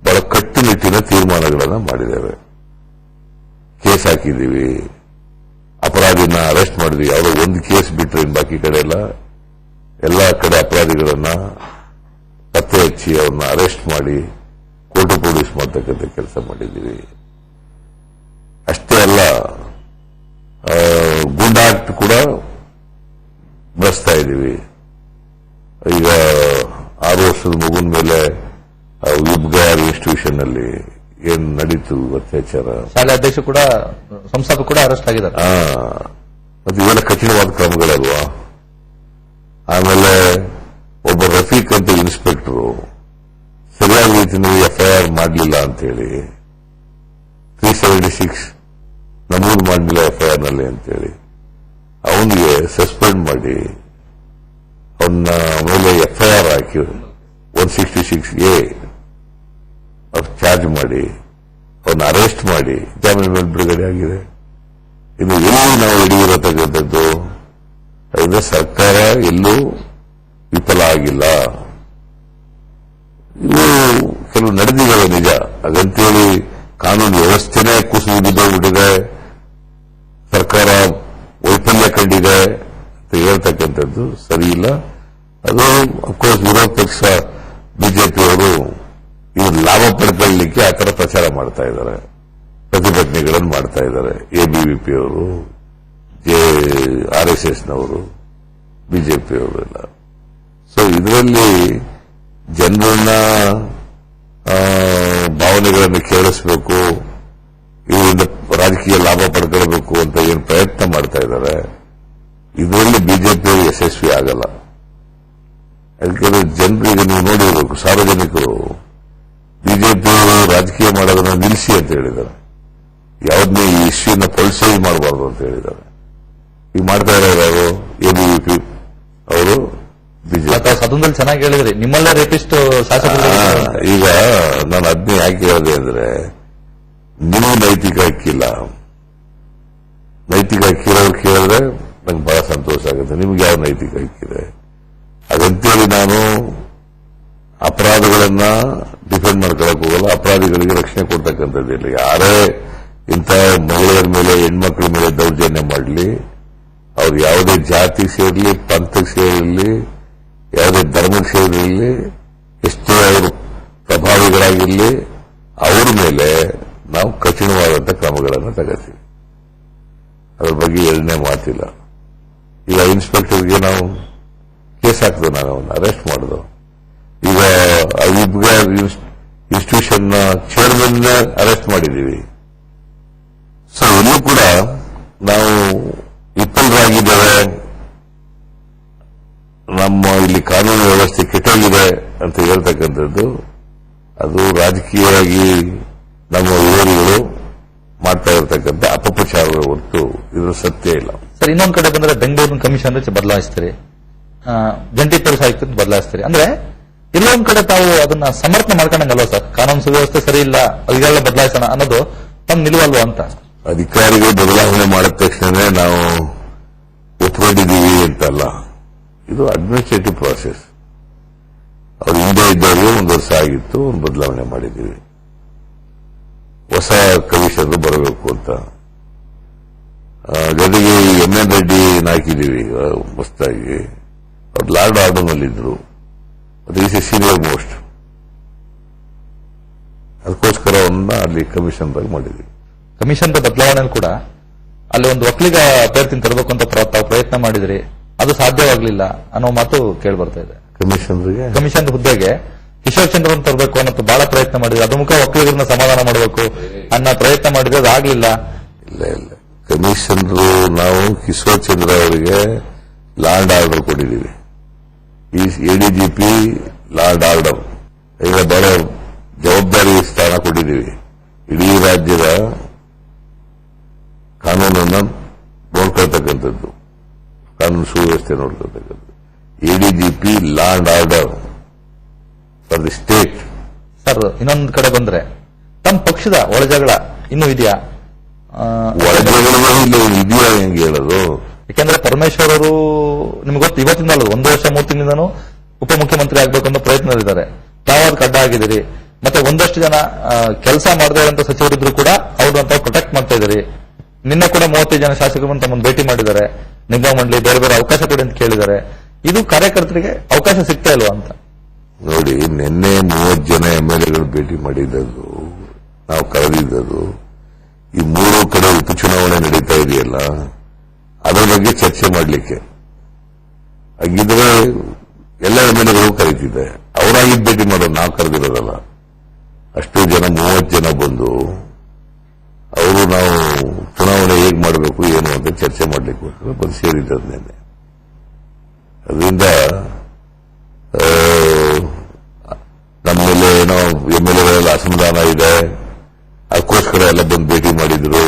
ಬಹಳ ಕಟ್ಟುನಿಟ್ಟಿನ ತೀರ್ಮಾನಗಳನ್ನು ಮಾಡಿದ್ದೇವೆ. ಕೇಸ್ ಹಾಕಿದ್ದೀವಿ, ಅಪರಾಧಿನ ಅರೆಸ್ಟ್ ಮಾಡಿದ್ವಿ. ಯಾವುದೋ ಒಂದು ಕೇಸ್ ಬಿಟ್ಟರೆ ಬಾಕಿ ಕಡೆ ಎಲ್ಲ ಕಡೆ ಅಪರಾಧಿಗಳನ್ನ ಪತ್ತೆ ಹಚ್ಚಿ ಅವ್ರನ್ನ ಅರೆಸ್ಟ್ ಮಾಡಿ ಕೋರ್ಟ್ ಪ್ರೊಡ್ಯೂಸ್ ಮಾಡತಕ್ಕಂಥ ಕೆಲಸ ಮಾಡಿದ್ದೀವಿ. ಅಷ್ಟೇ ಅಲ್ಲ, ಗೂಂಡಾಕ್ಟ್ ಕೂಡ ಬಳಸ್ತಾ ಇದ್ದೀವಿ. ಈಗ 6 ವರ್ಷದ ಮಗುನ ಮೇಲೆ ವಿಬ್ಗಯಾರ್ ಇನ್ಸ್ಟಿಟ್ಯೂಷನ್ ನಲ್ಲಿ ಏನ್ ನಡೀತು ಅತ್ಯಾಚಾರ, ಶಾಲೆ ಅಧ್ಯಕ್ಷ ಕೂಡ, ಸಂಸ್ಥಾಪಕ ಕೂಡ ಅರೆಸ್ಟ್ ಆಗಿದ್ದಾರೆ. ಮತ್ತೆ ಇವೆಲ್ಲ ಕಠಿಣವಾದ ಕ್ರಮಗಳಲ್ವಾ. ಆಮೇಲೆ ಒಬ್ಬ ರಫೀಕ್ ಅಂತ ಇನ್ಸ್ಪೆಕ್ಟರು ಸರಿಯಾದ ರೀತಿಯಲ್ಲಿ ಎಫ್ಐಆರ್ ಮಾಡಲಿಲ್ಲ ಅಂತೇಳಿ 376 ನಮೂದು ಮಾಡಲಿಲ್ಲ ಎಫ್ಐಆರ್ ನಲ್ಲಿ ಅಂತೇಳಿ ಅವನಿಗೆ ಸಸ್ಪೆಂಡ್ ಮಾಡಿ ಅವನ ಮೇಲೆ ಎಫ್ಐಆರ್ ಹಾಕಿ 166A ಚಾರ್ಜ್ ಮಾಡಿ ಅವನ್ನ ಅರೆಸ್ಟ್ ಮಾಡಿ ಜಾಮೀನು ಮೇಲೆ ಬಿಡುಗಡೆ ಆಗಿದೆ. ಇನ್ನು ಎಲ್ಲೂ ನಾವು ಹಿಡಿದಿರತಕ್ಕಂಥದ್ದು ಅದರಿಂದ ಸರ್ಕಾರ ಎಲ್ಲೂ ವಿಫಲ ಆಗಿಲ್ಲ. ಇವು ಕೆಲವು ನಡೆದಿದ್ದಾವೆ ನಿಜ. ಹಾಗಂತೇಳಿ ಕಾನೂನು ವ್ಯವಸ್ಥೆನೇ ಕುಸಿದು ಬಿದ್ದೋಗ್ಬಿಟ್ಟಿದೆ, ಸರ್ಕಾರ ವೈಫಲ್ಯ ಕಂಡಿದೆ ಅಂತ ಹೇಳ್ತಕ್ಕಂಥದ್ದು ಸರಿ ಇಲ್ಲ. ಅದು ಅಫ್ಕೋರ್ಸ್ ವಿರೋಧ ಪಕ್ಷ ಬಿಜೆಪಿಯವರು ಇವರು ಲಾಭ ಪಡ್ಕೊಳ್ಳಲಿಕ್ಕೆ ಆ ಥರ ಪ್ರಚಾರ ಮಾಡ್ತಾ ಇದ್ದಾರೆ, ಪ್ರತಿಭಟನೆಗಳನ್ನು ಮಾಡ್ತಾ ಇದ್ದಾರೆ. ಎಬಿವಿಪಿಯವರು, RSSನವರು, ಬಿಜೆಪಿಯವರು ಎಲ್ಲ. ಸೊ ಇದರಲ್ಲಿ ಜನರನ್ನ ಭಾವನೆಗಳನ್ನು ಕೇಳಿಸಬೇಕು, ಇದರಿಂದ ರಾಜಕೀಯ ಲಾಭ ಪಡ್ಕೊಳ್ಬೇಕು ಅಂತ ಏನು ಪ್ರಯತ್ನ ಮಾಡ್ತಾ ಇದ್ದಾರೆ, ಇದರಲ್ಲಿ ಬಿಜೆಪಿ ಯಶಸ್ವಿ ಆಗಲ್ಲ. ಯಾಕಂದ್ರೆ ಜನರಿಗೆ ನೀವು ನೋಡಿರಬೇಕು, ಸಾರ್ವಜನಿಕರು ಬಿಜೆಪಿಯವರು ರಾಜಕೀಯ ಮಾಡೋದನ್ನ ನಿಲ್ಲಿಸಿ ಅಂತ ಹೇಳಿದ್ದಾರೆ. ಯಾವುದನ್ನೇ ಈ ಇಶ್ಯೂನ ಪೊಲಿಸೈಸ್ ಮಾಡಬಾರ್ದು ಅಂತ ಹೇಳಿದ್ದಾರೆ. ಈಗ ಮಾಡ್ತಾ ಇರೋರು ಎಬಿವಿಪಿ ಅವರು, ಬಿಜೆಪಿ. ಸದನದಲ್ಲಿ ಚೆನ್ನಾಗಿ ಹೇಳಿದ್ರಿ, ನಿಮ್ಮಲ್ಲೇ ರೇಪಿಸ್ಟ್ ಶಾಸಕರು. ಈಗ ನಾನು ಅದನ್ನೇ ಯಾಕೆ ಹೇಳಿದೆ ಅಂದ್ರೆ, ನೀವು ನೈತಿಕ ಹಕ್ಕಿಲ್ಲ. ನೈತಿಕ ಹಕ್ಕಿರೋರು ಕೇಳಿದ್ರೆ ನಂಗೆ ಬಹಳ ಸಂತೋಷ ಆಗುತ್ತೆ. ನಿಮ್ಗೆ ಯಾವ ನೈತಿಕ ಹಕ್ಕಿದೆ? ಅದಂತೇಳಿ ನಾನು ಅಪರಾಧಗಳನ್ನ ಡಿಫೆಂಡ್ ಮಾಡ್ಕೊಳಕ್ ಹೋಗಲ್ಲ, ಅಪರಾಧಿಗಳಿಗೆ ರಕ್ಷಣೆ ಕೊಡ್ತಕ್ಕಂಥದ್ದಿಲ್ಲ. ಯಾರೇ ಇಂಥ ಮಹಿಳೆಯರ ಮೇಲೆ, ಹೆಣ್ಮಕ್ಳ ಮೇಲೆ ದೌರ್ಜನ್ಯ ಮಾಡಲಿ, ಅವ್ರು ಯಾವುದೇ ಜಾತಿ ಸೇರಲಿ, ಪಂಥಕ್ಕೆ ಸೇರಲಿ, ಯಾವುದೇ ಧರ್ಮಕ್ಕೆ ಸೇರಲಿ, ಎಷ್ಟೇ ಅವರು ಪ್ರಭಾವಿಗಳಾಗಿರಲಿ, ಅವ್ರ ಮೇಲೆ ನಾವು ಕಠಿಣವಾದಂಥ ಕ್ರಮಗಳನ್ನು ತಗೋತೀವಿ. ಅದ್ರ ಬಗ್ಗೆ ಎರಡನೇ ಮಾತಿಲ್ಲ. ಈಗ ಇನ್ಸ್ಪೆಕ್ಟರ್ಗೆ ನಾವು ಕೇಸ್ ಹಾಕಿದ್ವು, ನಾವು ಅವನ್ನ ಅರೆಸ್ಟ್ ಮಾಡಿದ್ವು. ಈಗ ಇನ್ಸ್ಟಿಟ್ಯೂಷನ್ ಚೇರ್ಮನ್ ಅರೆಸ್ಟ್ ಮಾಡಿದ್ದೀವಿ. ಸೊ ಎಲ್ಲೂ ಕೂಡ ನಾವು ವಿಫಲರಾಗಿದ್ದೇವೆ, ನಮ್ಮ ಇಲ್ಲಿ ಕಾನೂನು ವ್ಯವಸ್ಥೆ ಕೆಟ್ಟೋಗಿದೆ ಅಂತ ಹೇಳ್ತಕ್ಕಂಥದ್ದು ಅದು ರಾಜಕೀಯವಾಗಿ ನಮ್ಮ ವಿರೋಧಿಗಳು ಮಾಡ್ತಾ ಇರತಕ್ಕಂಥ ಅಪಪ್ರಚಾರದ ಹೊರತು ಇದರ ಸತ್ಯ ಇಲ್ಲ. ಸರ್, ಇನ್ನೊಂದು ಕಡೆ ಬಂದ್ರೆ ಬೆಂಗಳೂರಿನ ಕಮಿಷನ್ ಬದಲಾಯಿಸ್ತೀರಿ, ಜಂಟಿ ಪೊಲೀಸ್ ಆಯುಕ್ತ ಬದಲಾಯಿಸ್ತೀರಿ. ಅಂದ್ರೆ ಎಲ್ಲೊಂದ್ ಕಡೆ ತಾವು ಅದನ್ನ ಸಮರ್ಥನೆ ಮಾಡ್ಕೊಂಡಂಗಲ್ವಾ ಸರ್? ಕಾನೂನು ಸುವ್ಯವಸ್ಥೆ ಸರಿ ಇಲ್ಲ, ಅಧಿಕಾರಿಗಳ ಬದಲಾಯಿಸೋಣ ಅನ್ನೋದು ತಮ್ಮ ನಿಲುವಲ್ವಾ ಅಂತ? ಅಧಿಕಾರಿಗಳು ಬದಲಾವಣೆ ಮಾಡಿದ ತಕ್ಷಣ ನಾವು ಒಪ್ಕೊಂಡಿದ್ದೀವಿ ಅಂತಲ್ಲ, ಇದು ಅಡ್ಮಿನಿಸ್ಟ್ರೇಟಿವ್ ಪ್ರಾಸೆಸ್. ಅವ್ರು ಹಿಂದೆ ಇದ್ದವರು 1 ವರ್ಷ ಆಗಿತ್ತು, ಒಂದು ಬದಲಾವಣೆ ಮಾಡಿದ್ದೀವಿ. ಹೊಸ ಕಮಿಷನರ್ ಬರಬೇಕು ಅಂತ. ಜೊತೆಗೆ MN ರೆಡ್ಡಿ ಹಾಕಿದ್ದೀವಿ ಹೊಸದಾಗಿ. ಅವ್ರು ಲಾರ್ಡ್ ಆರ್ಡರ್ನಲ್ಲಿದ್ದರು, ಅದು ಈಸ್ ಎ ಸೀನಿಯರ್ ಮೋಸ್ಟ್. ಅದಕ್ಕೋಸ್ಕರ ಅವನ್ನ ಅಲ್ಲಿ ಕಮಿಷನರ್ ಮಾಡಿದ್ದೀವಿ. ಕಮಿಷನ್ ಬದಲಾವಣೆ ಕೂಡ ಅಲ್ಲಿ ಒಂದು ಒಕ್ಕಲಿಗ ಅಭ್ಯರ್ಥಿನ ತರಬೇಕು ಅಂತ ತಾವು ಪ್ರಯತ್ನ ಮಾಡಿದ್ರಿ, ಅದು ಸಾಧ್ಯವಾಗಲಿಲ್ಲ ಅನ್ನೋ ಮಾತು ಕೇಳಿ ಬರ್ತಾ ಇದೆ. ಕಮಿಷನ್ ಹುದ್ದೆಗೆ ಕಿಶೋರ್ ಚಂದ್ರನ್ ತರಬೇಕು ಅನ್ನೋ ಬಹಳ ಪ್ರಯತ್ನ ಮಾಡಿದ್ರೆ, ಅದು ಮುಖ ಒಕ್ಕಲಿಗರನ್ನ ಸಮಾಧಾನ ಮಾಡಬೇಕು ಅನ್ನೋ ಪ್ರಯತ್ನ ಮಾಡಿದ್ರೆ ಅದು ಆಗ್ಲಿಲ್ಲ. ಇಲ್ಲ ಕಮಿಷನರು ನಾವು ಕಿಶೋರ್ ಚಂದ್ರ ಅವರಿಗೆ ಲಾರ್ಡ್ ಆರ್ಡರ್ ಕೊಟ್ಟಿದ್ದೀವಿ. ಈ ADGP ಲಾರ್ಡ್ ಆರ್ಡರ್ ಈಗ ಬಹಳ ಜವಾಬ್ದಾರಿ ಸ್ಥಾನ ಕೊಟ್ಟಿದ್ದೀವಿ. ಇಡೀ ರಾಜ್ಯದ ಕಾನೂನನ್ನು ನೋಡ್ಕೊಳ್ತಕ್ಕಂಥದ್ದು, ಕಾನೂನು ಸುವ್ಯವಸ್ಥೆ ನೋಡ್ಕೊಳ್ತಕ್ಕಂಥದ್ದು. ADGP lord order for the state. Sir, ಇನ್ನೊಂದು ಕಡೆ ಬಂದ್ರೆ ತಮ್ಮ ಪಕ್ಷದ ಒಳಜಗಳ ಇನ್ನೂ ಇದೆಯಾ? ಒಳಜಗಳ ಇದೆಯಾ ಹೆಂಗೆ ಹೇಳೋದು? ಯಾಕೆಂದ್ರೆ ಪರಮೇಶ್ವರ್ ಅವರು ನಿಮ್ಗೆ ಗೊತ್ತು, ಇವತ್ತಿಂದ ಅಲ್ಲ 1 ವರ್ಷ 3 ತಿಂಗಳಿಂದನೂ ಉಪಮುಖ್ಯಮಂತ್ರಿ ಆಗ್ಬೇಕು ಅನ್ನೋ ಪ್ರಯತ್ನದಲ್ಲಿದ್ದಾರೆ. ತಾವಾದ ಅಡ್ಡ ಆಗಿದ್ದೀರಿ. ಮತ್ತೆ ಒಂದಷ್ಟು ಜನ ಕೆಲಸ ಮಾಡದೇ ಇರುವಂತ ಸಚಿವರಿದ್ರು ಕೂಡ ಅವ್ರನ್ನ ತಾವು ಪ್ರೊಟೆಕ್ಟ್ ಮಾಡ್ತಾ ಇದ್ದೀರಿ. ನಿನ್ನೆ ಕೂಡ 35 ಜನ ಶಾಸಕರು ತಮ್ಮನ್ನು ಭೇಟಿ ಮಾಡಿದ್ದಾರೆ, ನಿಗಮ ಮಂಡಳಿ ಬೇರೆ ಬೇರೆ ಅವಕಾಶ ಕೊಡಿ ಅಂತ ಕೇಳಿದ್ದಾರೆ. ಇದು ಕಾರ್ಯಕರ್ತರಿಗೆ ಅವಕಾಶ ಸಿಗ್ತಾ ಇಲ್ವಾ ಅಂತ? ನೋಡಿ, ನಿನ್ನೆ 30 ಜನ MLAಗಳು ಭೇಟಿ ಮಾಡಿದ್ದದು, ನಾವು ಕರೆದಿದ್ದದು ಈ 3 ಕಡೆ ಉಪಚುನಾವಣೆ ನಡೀತಾ ಇದೆಯಲ್ಲ, ಅದರ ಬಗ್ಗೆ ಚರ್ಚೆ ಮಾಡಲಿಕ್ಕೆ. ಹಾಗಿದ್ರೆ ಎಲ್ಲ MLAಗಳು ಕರೀತಿದ್ದೆ, ಅವರಾಗಿ ಭೇಟಿ ಮಾಡೋದು, ನಾವು ಕರೆದಿರೋದಲ್ಲ. ಅಷ್ಟು ಜನ 30 ಜನ ಬಂದು ಅವರು ನಾವು ಚುನಾವಣೆ ಹೇಗೆ ಮಾಡಬೇಕು ಏನು ಅಂತ ಚರ್ಚೆ ಮಾಡಲಿಕ್ಕೆ ಬಂದು ಸೇರಿದ್ದದು ನಿನ್ನೆ. ಅದರಿಂದ ನಮ್ಮ ಮೇಲೆ ಏನೋ MLAಗಳೆಲ್ಲ ಅಸಮಾಧಾನ ಇದೆ, ಅದಕ್ಕೋಸ್ಕರ ಎಲ್ಲ ಬಂದು ಭೇಟಿ ಮಾಡಿದ್ರು.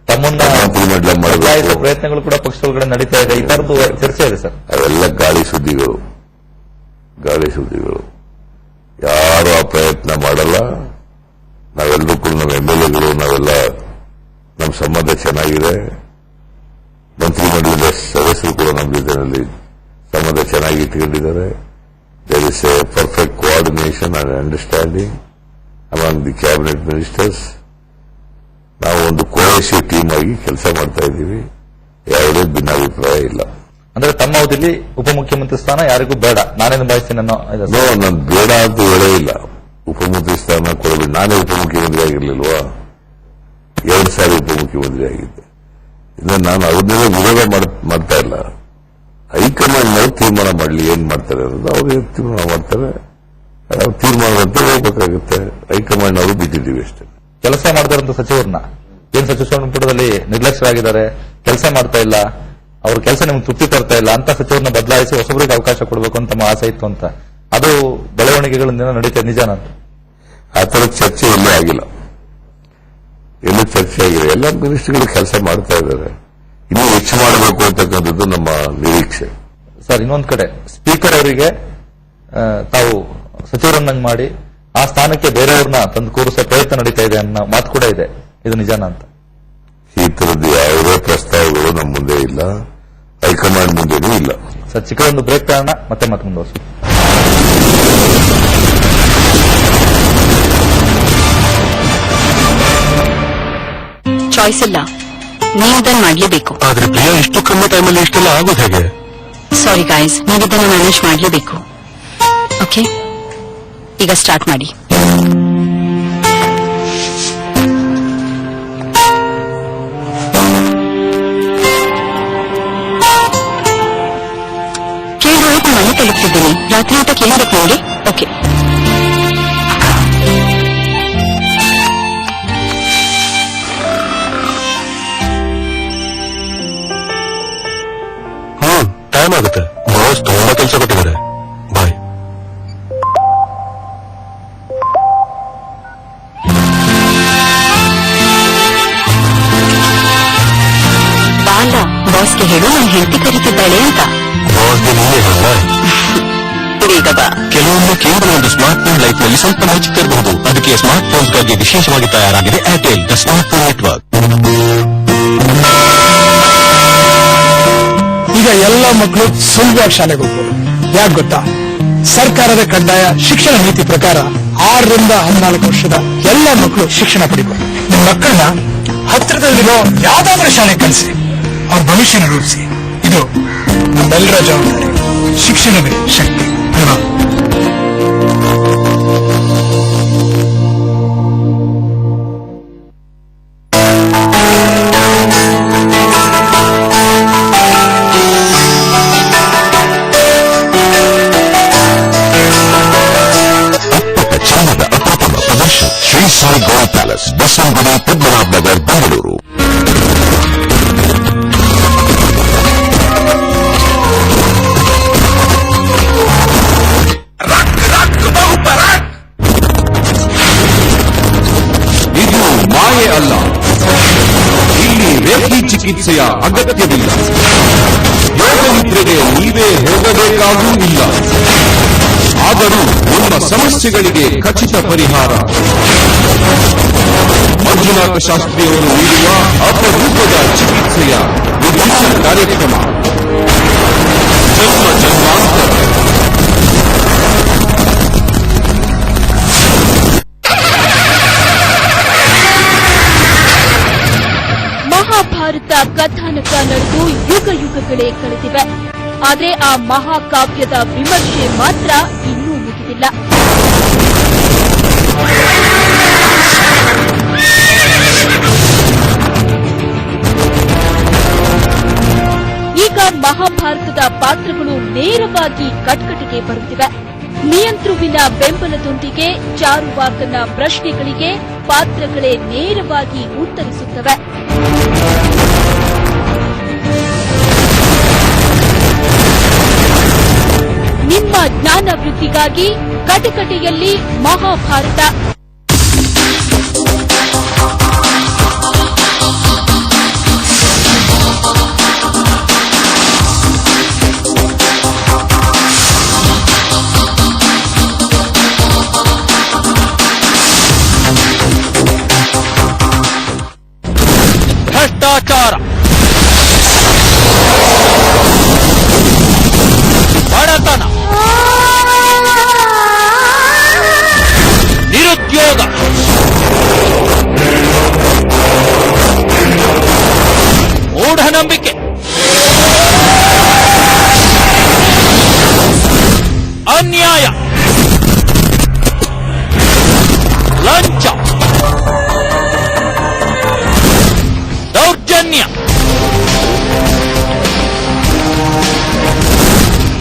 ತಮ್ಮನ್ನ ಮಂತ್ರಿಮಂಡಲ ಮಾಡಬೇಕು ಪ್ರಯತ್ನಗಳು ಕೂಡ ಪಕ್ಷದ ಒಳಗಡೆ ನಡೀತಾ ಇದೆ, ಈ ತರದ್ದು ಚರ್ಚೆ ಇದೆ ಸರ್. ಅವೆಲ್ಲ ಗಾಳಿ ಸುದ್ದಿಗಳು. ಯಾರು ಆ ಪ್ರಯತ್ನ ಮಾಡಲ್ಲ. ನಾವೆಲ್ಲರೂ ಕೂಡ ನಮ್ಮ MLAಗಳು ನಾವೆಲ್ಲ ನಮ್ಮ ಸಂಬಂಧ ಚೆನ್ನಾಗಿದೆ. ಮಂತ್ರಿಮಂಡಲದ ಸದಸ್ಯರು ಕೂಡ ನಮ್ಮ ಜೊತೆಯಲ್ಲಿ ಸಂಬಂಧ ಚೆನ್ನಾಗಿ ಇಟ್ಕೊಂಡಿದ್ದಾರೆ. There is a perfect coordination and understanding. Among the cabinet ministers. ನಾವು ಒಂದು ಕೋಹೆಸಿವ್ ಟೀಮ್ ಆಗಿ ಕೆಲಸ ಮಾಡ್ತಾ ಇದ್ದೀವಿ. ಯಾವುದೇ ಭಿನ್ನಾಭಿಪ್ರಾಯ ಇಲ್ಲ. ಅಂದ್ರೆ ತಮ್ಮ ಅವಧಿಯಲ್ಲಿ ಉಪಮುಖ್ಯಮಂತ್ರಿ ಸ್ಥಾನ ಯಾರಿಗೂ ಬೇಡ, ನಾನೇ ನಿಭಾಯಿಸ್ತೀನಿ ಅನ್ನೋ ನಾನು ಬೇಡ ಅಂತ ಹೇಳೇ ಇಲ್ಲ. ಉಪಮುಖ್ಯಮಂತ್ರಿ ಸ್ಥಾನ ಕೊಡಬೇಡಿ. ನಾನೇ ಉಪಮುಖ್ಯಮಂತ್ರಿ ಆಗಿರ್ಲಿಲ್ವಾ? 2 ಸಾರಿ ಉಪಮುಖ್ಯಮಂತ್ರಿ ಆಗಿದ್ದೆ. ಇನ್ನು ನಾನು ಅದನ್ನೆಲ್ಲ ವಿರೋಧ ಮಾಡ್ತಾ ಇಲ್ಲ. ಹೈಕಮಾಂಡ್ನವರು ತೀರ್ಮಾನ ಮಾಡಲಿ ಏನ್ ಮಾಡ್ತಾರೆ ಅನ್ನೋದು. ಅವರು ತೀರ್ಮಾನ ಮಾಡ್ತಾರೆ, ತೀರ್ಮಾನದಂತೆ ಹೋಗ್ಬೇಕಾಗುತ್ತೆ. ಹೈಕಮಾಂಡ್ನವರು ಬಿಟ್ಟಿದ್ದೀವಿ ಅಷ್ಟೇ. ಕೆಲಸ ಮಾಡದಿರುವಂತ ಸಚಿವರನ್ನ ಏನ್ ಸಚಿವ ಸಂಪುಟದಲ್ಲಿ ನಿರ್ಲಕ್ಷ್ಯರಾಗಿದ್ದಾರೆ, ಕೆಲಸ ಮಾಡ್ತಾ ಇಲ್ಲ, ಅವ್ರ ಕೆಲಸ ನಿಮ್ಗೆ ತೃಪ್ತಿ ತರ್ತಾ ಇಲ್ಲ ಅಂತ ಸಚಿವರನ್ನ ಬದಲಾಯಿಸಿ ಹೊಸಬರಿಗೆ ಅವಕಾಶ ಕೊಡಬೇಕು ಅಂತ ತಮ್ಮ ಆಸೆ ಇತ್ತು ಅಂತ. ಅದು ಬೆಳವಣಿಗೆಗಳಿಂದ ನಡೀತಾ ನಿಜಾನ? ಆ ತರ ಚರ್ಚೆ ಎಲ್ಲೂ ಆಗಿಲ್ಲ. ಎಲ್ಲೂ ಚರ್ಚೆ ಆಗಿದೆ. ಎಲ್ಲ ಮಿನಿಸ್ಟರ್ಗಳು ಕೆಲಸ ಮಾಡ್ತಾ ಇದ್ದಾರೆ. ಇನ್ನೂ ಹೆಚ್ಚು ಮಾಡಬೇಕು ಅಂತಕ್ಕಂಥದ್ದು ನಮ್ಮ ನಿರೀಕ್ಷೆ. ಸರ್, ಇನ್ನೊಂದ್ ಕಡೆ ಸ್ಪೀಕರ್ ಅವರಿಗೆ ತಾವು ಸಚಿವರನ್ನಂಗ್ ಮಾಡಿ ಆ ಸ್ಥಾನಕ್ಕೆ ಬೇರೆಯವ್ರನ್ನ ತಂದು ಕೂರಿಸೋ ಪ್ರಯತ್ನ ನಡೀತಾ ಇದೆ ಅನ್ನೋ ಮಾತು ಕೂಡ ಇದೆ. ಇದು ನಿಜಾನ ಅಂತ? ಈ ತರದ್ದು ಯಾವುದೇ ಪ್ರಸ್ತಾವಗಳು ನಮ್ಮ ಮುಂದೆ ಇಲ್ಲ, ಹೈಕಮಾಂಡ್ ಮುಂದೆನೂ ಇಲ್ಲ. ಸರ್, ಚಿಕ್ಕದೊಂದು ಬ್ರೇಕ್ ತಗೋಣ, ಮತ್ತೆ ಮುಂದುವರಿಸಿ. ಚಾಯ್ಸ್ ಇಲ್ಲ, ನೀವು ಇದನ್ನ ಮಾಡ್ಲೇಬೇಕು. ಆದ್ರೆ ಪ್ರಿಯಾ, ಇಷ್ಟು ಕಮ್ಮಿ ಟೈಮಲ್ಲಿ ಇಷ್ಟೆಲ್ಲ ಆಗೋದು ಹೇಗೆ? ಸಾರಿ ಗಾಯ್ಸ್, ನೀವು ಇದನ್ನ ಮ್ಯಾನೇಜ್ ಮಾಡ್ಲೇಬೇಕು. ಓಕೆ, ಈಗ ಸ್ಟಾರ್ಟ್ ಮಾಡಿ. ಕೇಳಿ ಮನೆ ತಲುಪ್ತಿದ್ದೀನಿ. ರಾತ್ರಿ ಊಟಕ್ಕೆ ಏನ್ ಬೇಕು ನೋಡಿ? ಓಕೆ. ಟೈಮ್ ಆಗುತ್ತೆ. ಬಾಸ್ ತುಂಬಾ ಕೆಲಸ ಕೊಟ್ಟಿದ್ದಾರೆ. ಬಾಯ್. ಬಾಲ ಬಾಸ್ಗೆ ಹೇಳು, ನಾನು ಹೆಂಡತಿ ಕರೀತಿದ್ದಾಳೆ ಅಂತ. ಬಾಸ್ಗೆ ನೀವೇ ಹೇಳ. ಬೇಗ ಬಾ. ಕೆಲವೊಮ್ಮೆ ಕೇವಲ ಒಂದು ಸ್ಮಾರ್ಟ್ ಫೋನ್ ಲೈಫ್ ನಲ್ಲಿ ಸ್ವಲ್ಪ ಮ್ಯಾಜಿಕ್ ಇರಬಹುದು. ಅದಕ್ಕೆ ಸ್ಮಾರ್ಟ್ ಫೋನ್ಸ್ಗಾಗಿ ವಿಶೇಷವಾಗಿ ತಯಾರಾಗಿದೆ Airtel the smartphone network. ಈಗ ಎಲ್ಲ ಮಕ್ಕಳು ಸುಲಭವಾಗಿ ಶಾಲೆಗೆ ಹೋಗ್ಬೋದು. ಯಾಕೆ ಗೊತ್ತಾ? ಸರ್ಕಾರದ ಕಡ್ಡಾಯ ಶಿಕ್ಷಣ ನೀತಿ ಪ್ರಕಾರ 6 ರಿಂದ 14 ವರ್ಷದ ಎಲ್ಲ ಮಕ್ಕಳು ಶಿಕ್ಷಣ ಪಡಿಬಹುದು. ನಿಮ್ಮ ಮಕ್ಕಳನ್ನ ಹತ್ತಿರದಲ್ಲಿರೋ ಯಾವ್ದಾದ್ರೂ ಶಾಲೆ ಕಳಿಸಿ, ಅವ್ರ ಭವಿಷ್ಯನ ರೂಪಿಸಿ. ಇದು ನಮ್ಮೆಲ್ಲರ ಜವಾಬ್ದಾರಿ. ಶಿಕ್ಷಣವೇ ಶಕ್ತಿ ಅಲ್ವಾ? Shri Sai gold palace, Basavanagudi, Padmanabhanagar, Bengaluru. ಇದು ಮಾಯೆ ಅಲ್ಲ. ಇಲ್ಲಿ ರೇಖಿ ಚಿಕಿತ್ಸೆಯ ಅಗತ್ಯವಿಲ್ಲ. ಯೋಗನಿದ್ರೆಗೆ ನೀವೇ ಹೋಗಬೇಕಾಗೂ ಇಲ್ಲ. ಆದರೂ ನಿಮ್ಮ ಸಮಸ್ಯೆಗಳಿಗೆ ಖಚಿತ ಪರಿಹಾರ. ಮಂಜುನಾಥ ಶಾಸ್ತ್ರಿಯವರು ನೀಡುವ ಅಪರೂಪದ ಚಿಕಿತ್ಸೆಯ ವಿಭಿನ್ನ ಕಾರ್ಯಕ್ರಮ. ಜನ್ಮ ಜನ್ಮಾಂತರ. ಮಹಾಭಾರತ ಕಥಾನಕ ನಡೆದು ಯುಗಗಳೇ ಕಳೆದಿವೆ. ಆದರೆ ಆ ಮಹಾಕಾವ್ಯದ ವಿಮರ್ಶೆ ಮಾತ್ರ ಇನ್ನೂ ಮುಗಿದಿಲ್ಲ. ಈಗ ಮಹಾಭಾರತದ ಪಾತ್ರಗಳು ನೇರವಾಗಿ ಕಟ್ಕಟಿಗೆ ಬರುತ್ತಿವೆ. ನಿಯಂತ್ರುವಿನ ಬೆಂಬಲದೊಂದಿಗೆ ಚಾರುವಾಕನ ಪ್ರಶ್ನೆಗಳಿಗೆ ಪಾತ್ರಗಳೇ ನೇರವಾಗಿ ಉತ್ತರಿಸುತ್ತವೆ. ನಿಮ್ಮ ಜ್ಞಾನ ವೃದ್ಧಿಗಾಗಿ ಕಟಕಟೆಯಲ್ಲಿ ಮಹಾಭಾರತ. ಭ್ರಷ್ಟಾಚಾರ, ಬಡತನ, ನಿರುದ್ಯೋಗ, ಮೂಢನಂಬಿಕೆ, ಅನ್ಯಾಯ, ಲಂಚ, ದೌರ್ಜನ್ಯ,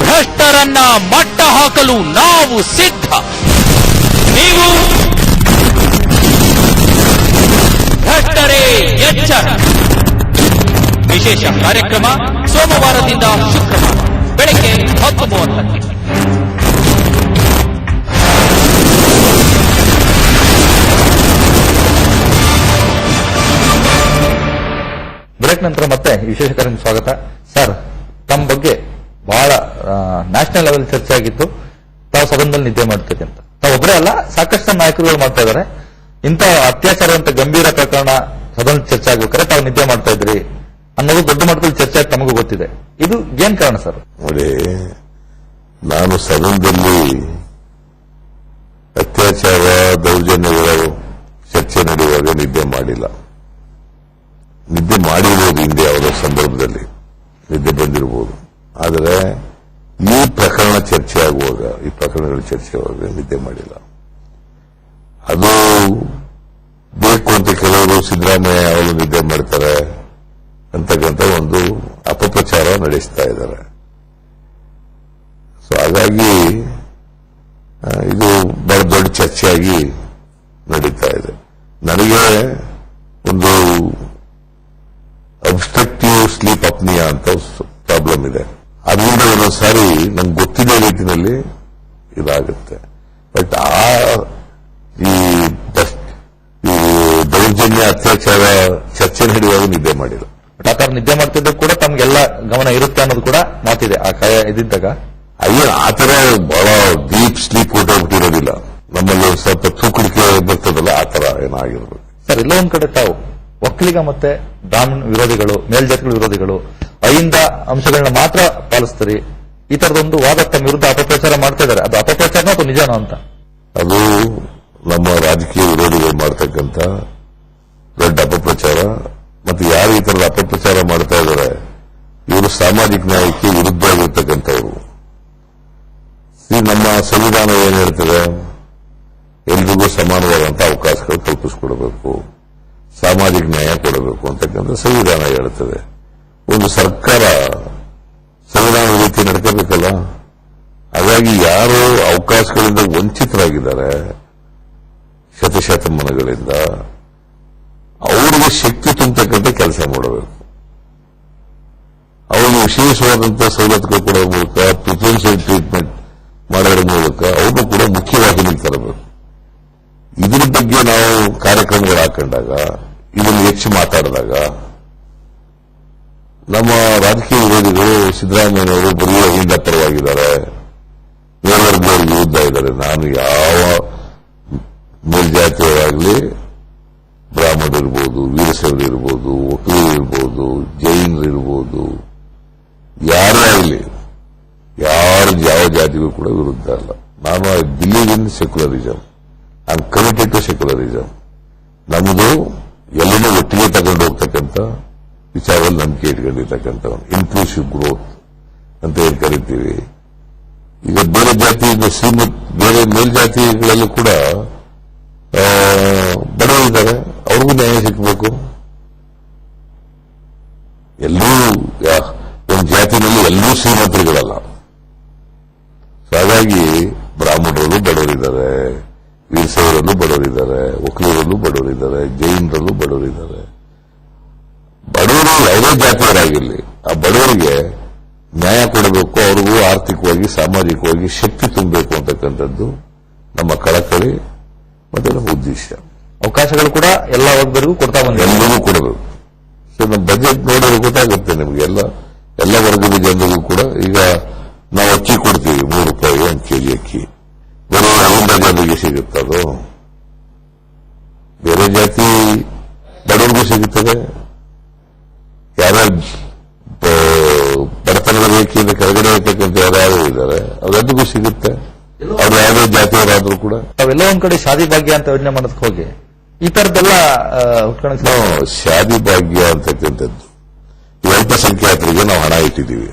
ಭ್ರಷ್ಟರನ್ನ ಮಟ್ಟ ಹಾಕಲು ನಾವು ಸಿದ್ಧ. ನೀವು ಭ್ರಷ್ಟರೇ ಎಚ್ಚರ. ವಿಶೇಷ ಕಾರ್ಯಕ್ರಮ ಸೋಮವಾರದಿಂದ ಶುಕ್ರವಾರ ಬೆಳಗ್ಗೆ 10:30ಕ್ಕೆ. ಬ್ರೇಕ್ ನಂತರ ಮತ್ತೆ ವಿಶೇಷ ಕಾರ್ಯಕ್ರಮ ಸ್ವಾಗತ. ಸರ್, ತಮ್ಮ ಬಗ್ಗೆ ಬಹಳ ನ್ಯಾಷನಲ್ ಲೆವೆಲ್ ಚರ್ಚೆ ಆಗಿತ್ತು. ತಾವು ಸದನದಲ್ಲಿ ನಿದ್ದೆ ಮಾಡ್ತೀರಿ ಅಂತ. ತಾವು ಒಬ್ಬರೇ ಅಲ್ಲ, ಸಾಕಷ್ಟು ನಾಯಕರುಗಳು ಮಾಡ್ತಾ ಇದ್ದಾರೆ. ಇಂಥ ಅತ್ಯಾಚಾರ ಅಂತ ಗಂಭೀರ ಪ್ರಕರಣ ಸದನದಲ್ಲಿ ಚರ್ಚೆ ಆಗ್ಬೇಕಾದ್ರೆ ತಾವು ನಿದ್ದೆ ಮಾಡ್ತಾ ಇದ್ರಿ ಅನ್ನೋದು ದೊಡ್ಡ ಮಟ್ಟದಲ್ಲಿ ಚರ್ಚೆ ಆಗಿ ತಮಗೂ ಗೊತ್ತಿದೆ. ಇದು ಏನ್ ಕಾರಣ ಸರ್? ನೋಡಿ, ನಾನು ಸದನದಲ್ಲಿ ಅತ್ಯಾಚಾರ ದೌರ್ಜನ್ಯಗಳು ಚರ್ಚೆ ನಡೆಯುವಾಗ ನಿದ್ದೆ ಮಾಡಿಲ್ಲ. ನಿದ್ದೆ ಮಾಡಿರ್ಬೋದು, ಹಿಂದೆ ಯಾವುದೋ ಸಂದರ್ಭದಲ್ಲಿ ನಿದ್ದೆ ಬಂದಿರಬಹುದು. ಆದರೆ ಈ ಪ್ರಕರಣ ಚರ್ಚೆ ಆಗುವಾಗ, ಈ ಪ್ರಕರಣಗಳ ಚರ್ಚೆ ಆಗುವಾಗ ನಿದ್ದೆ ಮಾಡಿಲ್ಲ. ಅದು ಬೇಕು ಅಂತ ಕೆಲವರು ಸಿದ್ದರಾಮಯ್ಯ ಅವರು ನಿದ್ದೆ ಮಾಡ್ತಾರೆ ಅಂತಕ್ಕಂಥ ಒಂದು ಅಪಪ್ರಚಾರ ನಡೆಸ್ತಾ ಇದ್ದಾರೆ. ಸೊ ಹಾಗಾಗಿ ಇದು ಬಹಳ ದೊಡ್ಡ ಚರ್ಚೆಯಾಗಿ ನಡೀತಾ ಇದೆ. ನನಗೆ ಒಂದು ಅಬ್ಸ್ಟ್ರಕ್ಟಿವ್ ಸ್ಲೀಪ್ ಅಪ್ನಿಯಾ ಅಂತ ಪ್ರಾಬ್ಲಮ್ ಇದೆ. ಅದರಿಂದ ಒಂದೊಂದ್ಸಾರಿ ನಂಗೆ ಗೊತ್ತಿದ್ದ ರೀತಿಯಲ್ಲಿ ಇದಾಗುತ್ತೆ. ಬಟ್ ಈ ದೌರ್ಜನ್ಯ ಅತ್ಯಾಚಾರ ಚರ್ಚೆ ನಡೆಯುವಾಗ ನಿದ್ದೆ ಮಾಡಿಲ್ಲ. ಬಟ್ ಆ ತರ ನಿದ್ದೆ ಮಾಡ್ತಿದ್ದು ಕೂಡ ತಮ್ಗೆಲ್ಲ ಗಮನ ಇರುತ್ತೆ ಅನ್ನೋದು ಕೂಡ ಮಾತಿದೆ. ಆ ಕಾಯ ಇದ್ದಾಗ ಅಯ್ಯೋ, ಆ ತರ ಬಹಳ ಡೀಪ್ ಸ್ಲೀಪ್ ಹೊಟ್ಟೋಗ್ಬಿಟ್ಟಿರೋದಿಲ್ಲ. ನಮ್ಮಲ್ಲಿ ಸ್ವಲ್ಪ ತೂಕಡಿಕೆ ಬರ್ತದಲ್ಲ, ಆ ತರ ಏನಾಗಿರ್ಬೇಕು. ಸರ್, ಎಲ್ಲೋ ಒಂದ್ ಕಡೆ ತಾವು ಒಕ್ಕಲಿಗ ಮತ್ತೆ ಬ್ರಾಹ್ಮಣ ವಿರೋಧಿಗಳು, ಮೇಲ್ಜಾತಿಗಳ ವಿರೋಧಿಗಳು, ಅಹಿಂದ ಅಂಶಗಳನ್ನ ಮಾತ್ರ ಪಾಲಿಸ್ತೀರಿ. ಈ ತರದೊಂದು ವಾದ ತಮ್ಮ ವಿರುದ್ಧ ಅಪಪ್ರಚಾರ ಮಾಡ್ತಾ ಇದ್ದಾರೆ. ಅದು ಅಪಪ್ರಚಾರನೋ ಅಥವಾ ನಿಜಾನೋ ಅಂತ? ಅದು ನಮ್ಮ ರಾಜಕೀಯ ವಿರೋಧಿಗಳು ಮಾಡ್ತಕ್ಕಂಥ ದೊಡ್ಡ ಅಪಪ್ರಚಾರ. ಮತ್ತೆ ಯಾರು ಈ ತರದ ಅಪಪ್ರಚಾರ ಮಾಡ್ತಾ ಇದ್ದಾರೆ, ಇವರು ಸಾಮಾಜಿಕ ನ್ಯಾಯಕ್ಕೆ ವಿರುದ್ಧ ಆಗಿರ್ತಕ್ಕಂಥವ್ರು. ನಮ್ಮ ಸಂವಿಧಾನ ಏನ್ ಹೇಳ್ತದೆ, ಎಲ್ರಿಗೂ ಸಮಾನವಾದಂತಹ ಅವಕಾಶಗಳು ಕಲ್ಪಿಸಿಕೊಡಬೇಕು, ಸಾಮಾಜಿಕ ನ್ಯಾಯ ಕೊಡಬೇಕು ಅಂತಕ್ಕಂಥ ಸಂವಿಧಾನ ಹೇಳ್ತದೆ. ಒಂದು ಸರ್ಕಾರ ಸಂವಿಧಾನ ರೀತಿ ನಡ್ಕೋಬೇಕಲ್ಲ. ಹಾಗಾಗಿ ಯಾರು ಅವಕಾಶಗಳಿಂದ ವಂಚಿತರಾಗಿದ್ದಾರೆ ಶತಶತಮಾನಗಳಿಂದ, ಅವರಿಗೆ ಶಕ್ತಿ ತುಂಬತಕ್ಕಂಥ ಕೆಲಸ ಮಾಡಬೇಕು. ಅವರಿಗೆ ವಿಶೇಷವಾದಂತಹ ಸವಲತ್ತುಗಳು ಕೊಡೋ ಮೂಲಕ, ಪ್ರಿಫರೆನ್ಷಿಯಲ್ ಟ್ರೀಟ್ಮೆಂಟ್ ಮಾಡೋದ್ರ ಮೂಲಕ ಅವ್ರನ್ನೂ ಕೂಡ ಮುಖ್ಯವಾಹಿನಿಗೆ ತರಬೇಕು. ಇದ್ರ ಬಗ್ಗೆ ನಾವು ಕಾರ್ಯಕ್ರಮಗಳು ಹಾಕೊಂಡಾಗ, ಇದನ್ನು ಹೆಚ್ಚು ಮಾತಾಡಿದಾಗ, ನಮ್ಮ ರಾಜಕೀಯ ವಿರೋಧಿಗಳು ಸಿದ್ದರಾಮಯ್ಯನವರು ಬರೀ ಅಹಿಂದ ಪರವಾಗಿದ್ದಾರೆ, ಮೇಲ್ವರ್ಗದವ್ರ ವಿರುದ್ಧ ಇದ್ದಾರೆ. ನಾನು ಯಾವ ಮೇಲ್ಜಾತಿಯವರಾಗಲಿ, ಬ್ರಾಹ್ಮಣರಿರ್ಬೋದು, ವೀರಶೈವರು ಇರ್ಬೋದು, ಒಕ್ಕಲಿಗರಿರ್ಬೋದು, ಜೈನರಿರ್ಬೋದು, ಯಾರೇ ಆಗಲಿ, ಯಾರು ಯಾವ ಜಾತಿಗೂ ಕೂಡ ವಿರುದ್ಧ ಅಲ್ಲ. ನಾನು I believe in secularism. I am committed to secularism. ನಮ್ಮದು ಎಲ್ಲನೂ ಒಟ್ಟಿಗೆ ತಗೊಂಡು ಹೋಗ್ತಕ್ಕಂಥ ವಿಚಾರದಲ್ಲಿ ನಂಬಿಕೆ ಇಟ್ಕೊಂಡಿರ್ತಕ್ಕಂಥ ಇನ್ಕ್ಲೂಸಿವ್ ಗ್ರೋತ್ ಅಂತ ಏನ್ ಕರಿತೀವಿ. ಈಗ ಬೇರೆ ಜಾತಿಯಿಂದ ಬೇರೆ ಮೇಲ್ಜಾತಿಗಳಲ್ಲೂ ಕೂಡ ಬಡವರಿದ್ದಾರೆ, ಅವ್ರಿಗೂ ನ್ಯಾಯ ಸಿಗಬೇಕು. ಎಲ್ಲರೂ ಒಂದು ಜಾತಿನಲ್ಲಿ ಎಲ್ಲರೂ ಶ್ರೀಮಂತರುಗಳಲ್ಲ. ಹಾಗಾಗಿ ಬ್ರಾಹ್ಮಣರಲ್ಲೂ ಬಡವರಿದ್ದಾರೆ, ವೀರಶೈವರಲ್ಲೂ ಬಡವರಿದ್ದಾರೆ, ಒಕ್ಕಲಿಗರಲ್ಲೂ ಬಡವರಿದ್ದಾರೆ, ಜೈನರಲ್ಲೂ ಬಡವರಿದ್ದಾರೆ. ಬಡವರು ಯಾವುದೇ ಜಾತಿಯವರಾಗಿರಲಿ, ಆ ಬಡವರಿಗೆ ನ್ಯಾಯ ಕೊಡಬೇಕು, ಅವ್ರಿಗೂ ಆರ್ಥಿಕವಾಗಿ ಸಾಮಾಜಿಕವಾಗಿ ಶಕ್ತಿ ತುಂಬಬೇಕು ಅಂತಕ್ಕಂಥದ್ದು ನಮ್ಮ ಕಳಕಳಿ ಮತ್ತೆ ನಮ್ಮ ಉದ್ದೇಶ. ಅವಕಾಶಗಳು ಕೂಡ ಎಲ್ಲ ವರ್ಗದವರಿಗೂ ಕೊಡ್ತಾ ಬಂದಿದೆ, ಎಲ್ಲರಿಗೂ ಕೊಡಬೇಕು. ಸೊ ನಮ್ಮ ಬಜೆಟ್ ನೋಡಿದ್ರೆ ಗೊತ್ತಾಗುತ್ತೆ ನಿಮಗೆ. ಎಲ್ಲ ವರ್ಗದ ಜನರಿಗೂ ಕೂಡ ಈಗ ನಾವು ಅಕ್ಕಿ ಕೊಡ್ತೀವಿ, 3 ರೂಪಾಯಿ 1 ಕೆಜಿ ಅಕ್ಕಿ. ಬೇರೆ ಅಹಿಂದ ಜನರಿಗೆ ಸಿಗುತ್ತದು, ಬೇರೆ ಜಾತಿ ಬಡವರಿಗೂ ಸಿಗುತ್ತದೆ. ಯಾರ್ಯಾರು ಬಡತನದ ರೇಖೆಯಿಂದ ಕೆಳಗಡೆ ಇರ್ತಕ್ಕಂಥ ಯಾರು ಇದ್ದಾರೆ ಅವರೆಲ್ಲರಿಗೂ ಸಿಗುತ್ತೆ, ಅವ್ರು ಯಾವುದೇ ಜಾತಿಯವರಾದ್ರೂ ಕೂಡ. ತಾವೆಲ್ಲ ಒಂದ್ ಕಡೆ ಶಾದಿ ಭಾಗ್ಯ ಅಂತ ಯೋಜನೆ ಮಾಡೋದಕ್ಕೆ ಹೋಗಿ ಈ ತರದ್ದೆಲ್ಲ ಶಾದಿ ಭಾಗ್ಯ ಅಂತಕ್ಕಂಥದ್ದು ಅಲ್ಪಸಂಖ್ಯಾತರಿಗೆ ನಾವು ಹಣ ಇಟ್ಟಿದ್ದೀವಿ.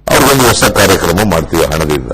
ಅವ್ರಿಗೊಂದು ಹೊಸ ಕಾರ್ಯಕ್ರಮ ಮಾಡ್ತೀವಿ ಹಣದಿಂದ.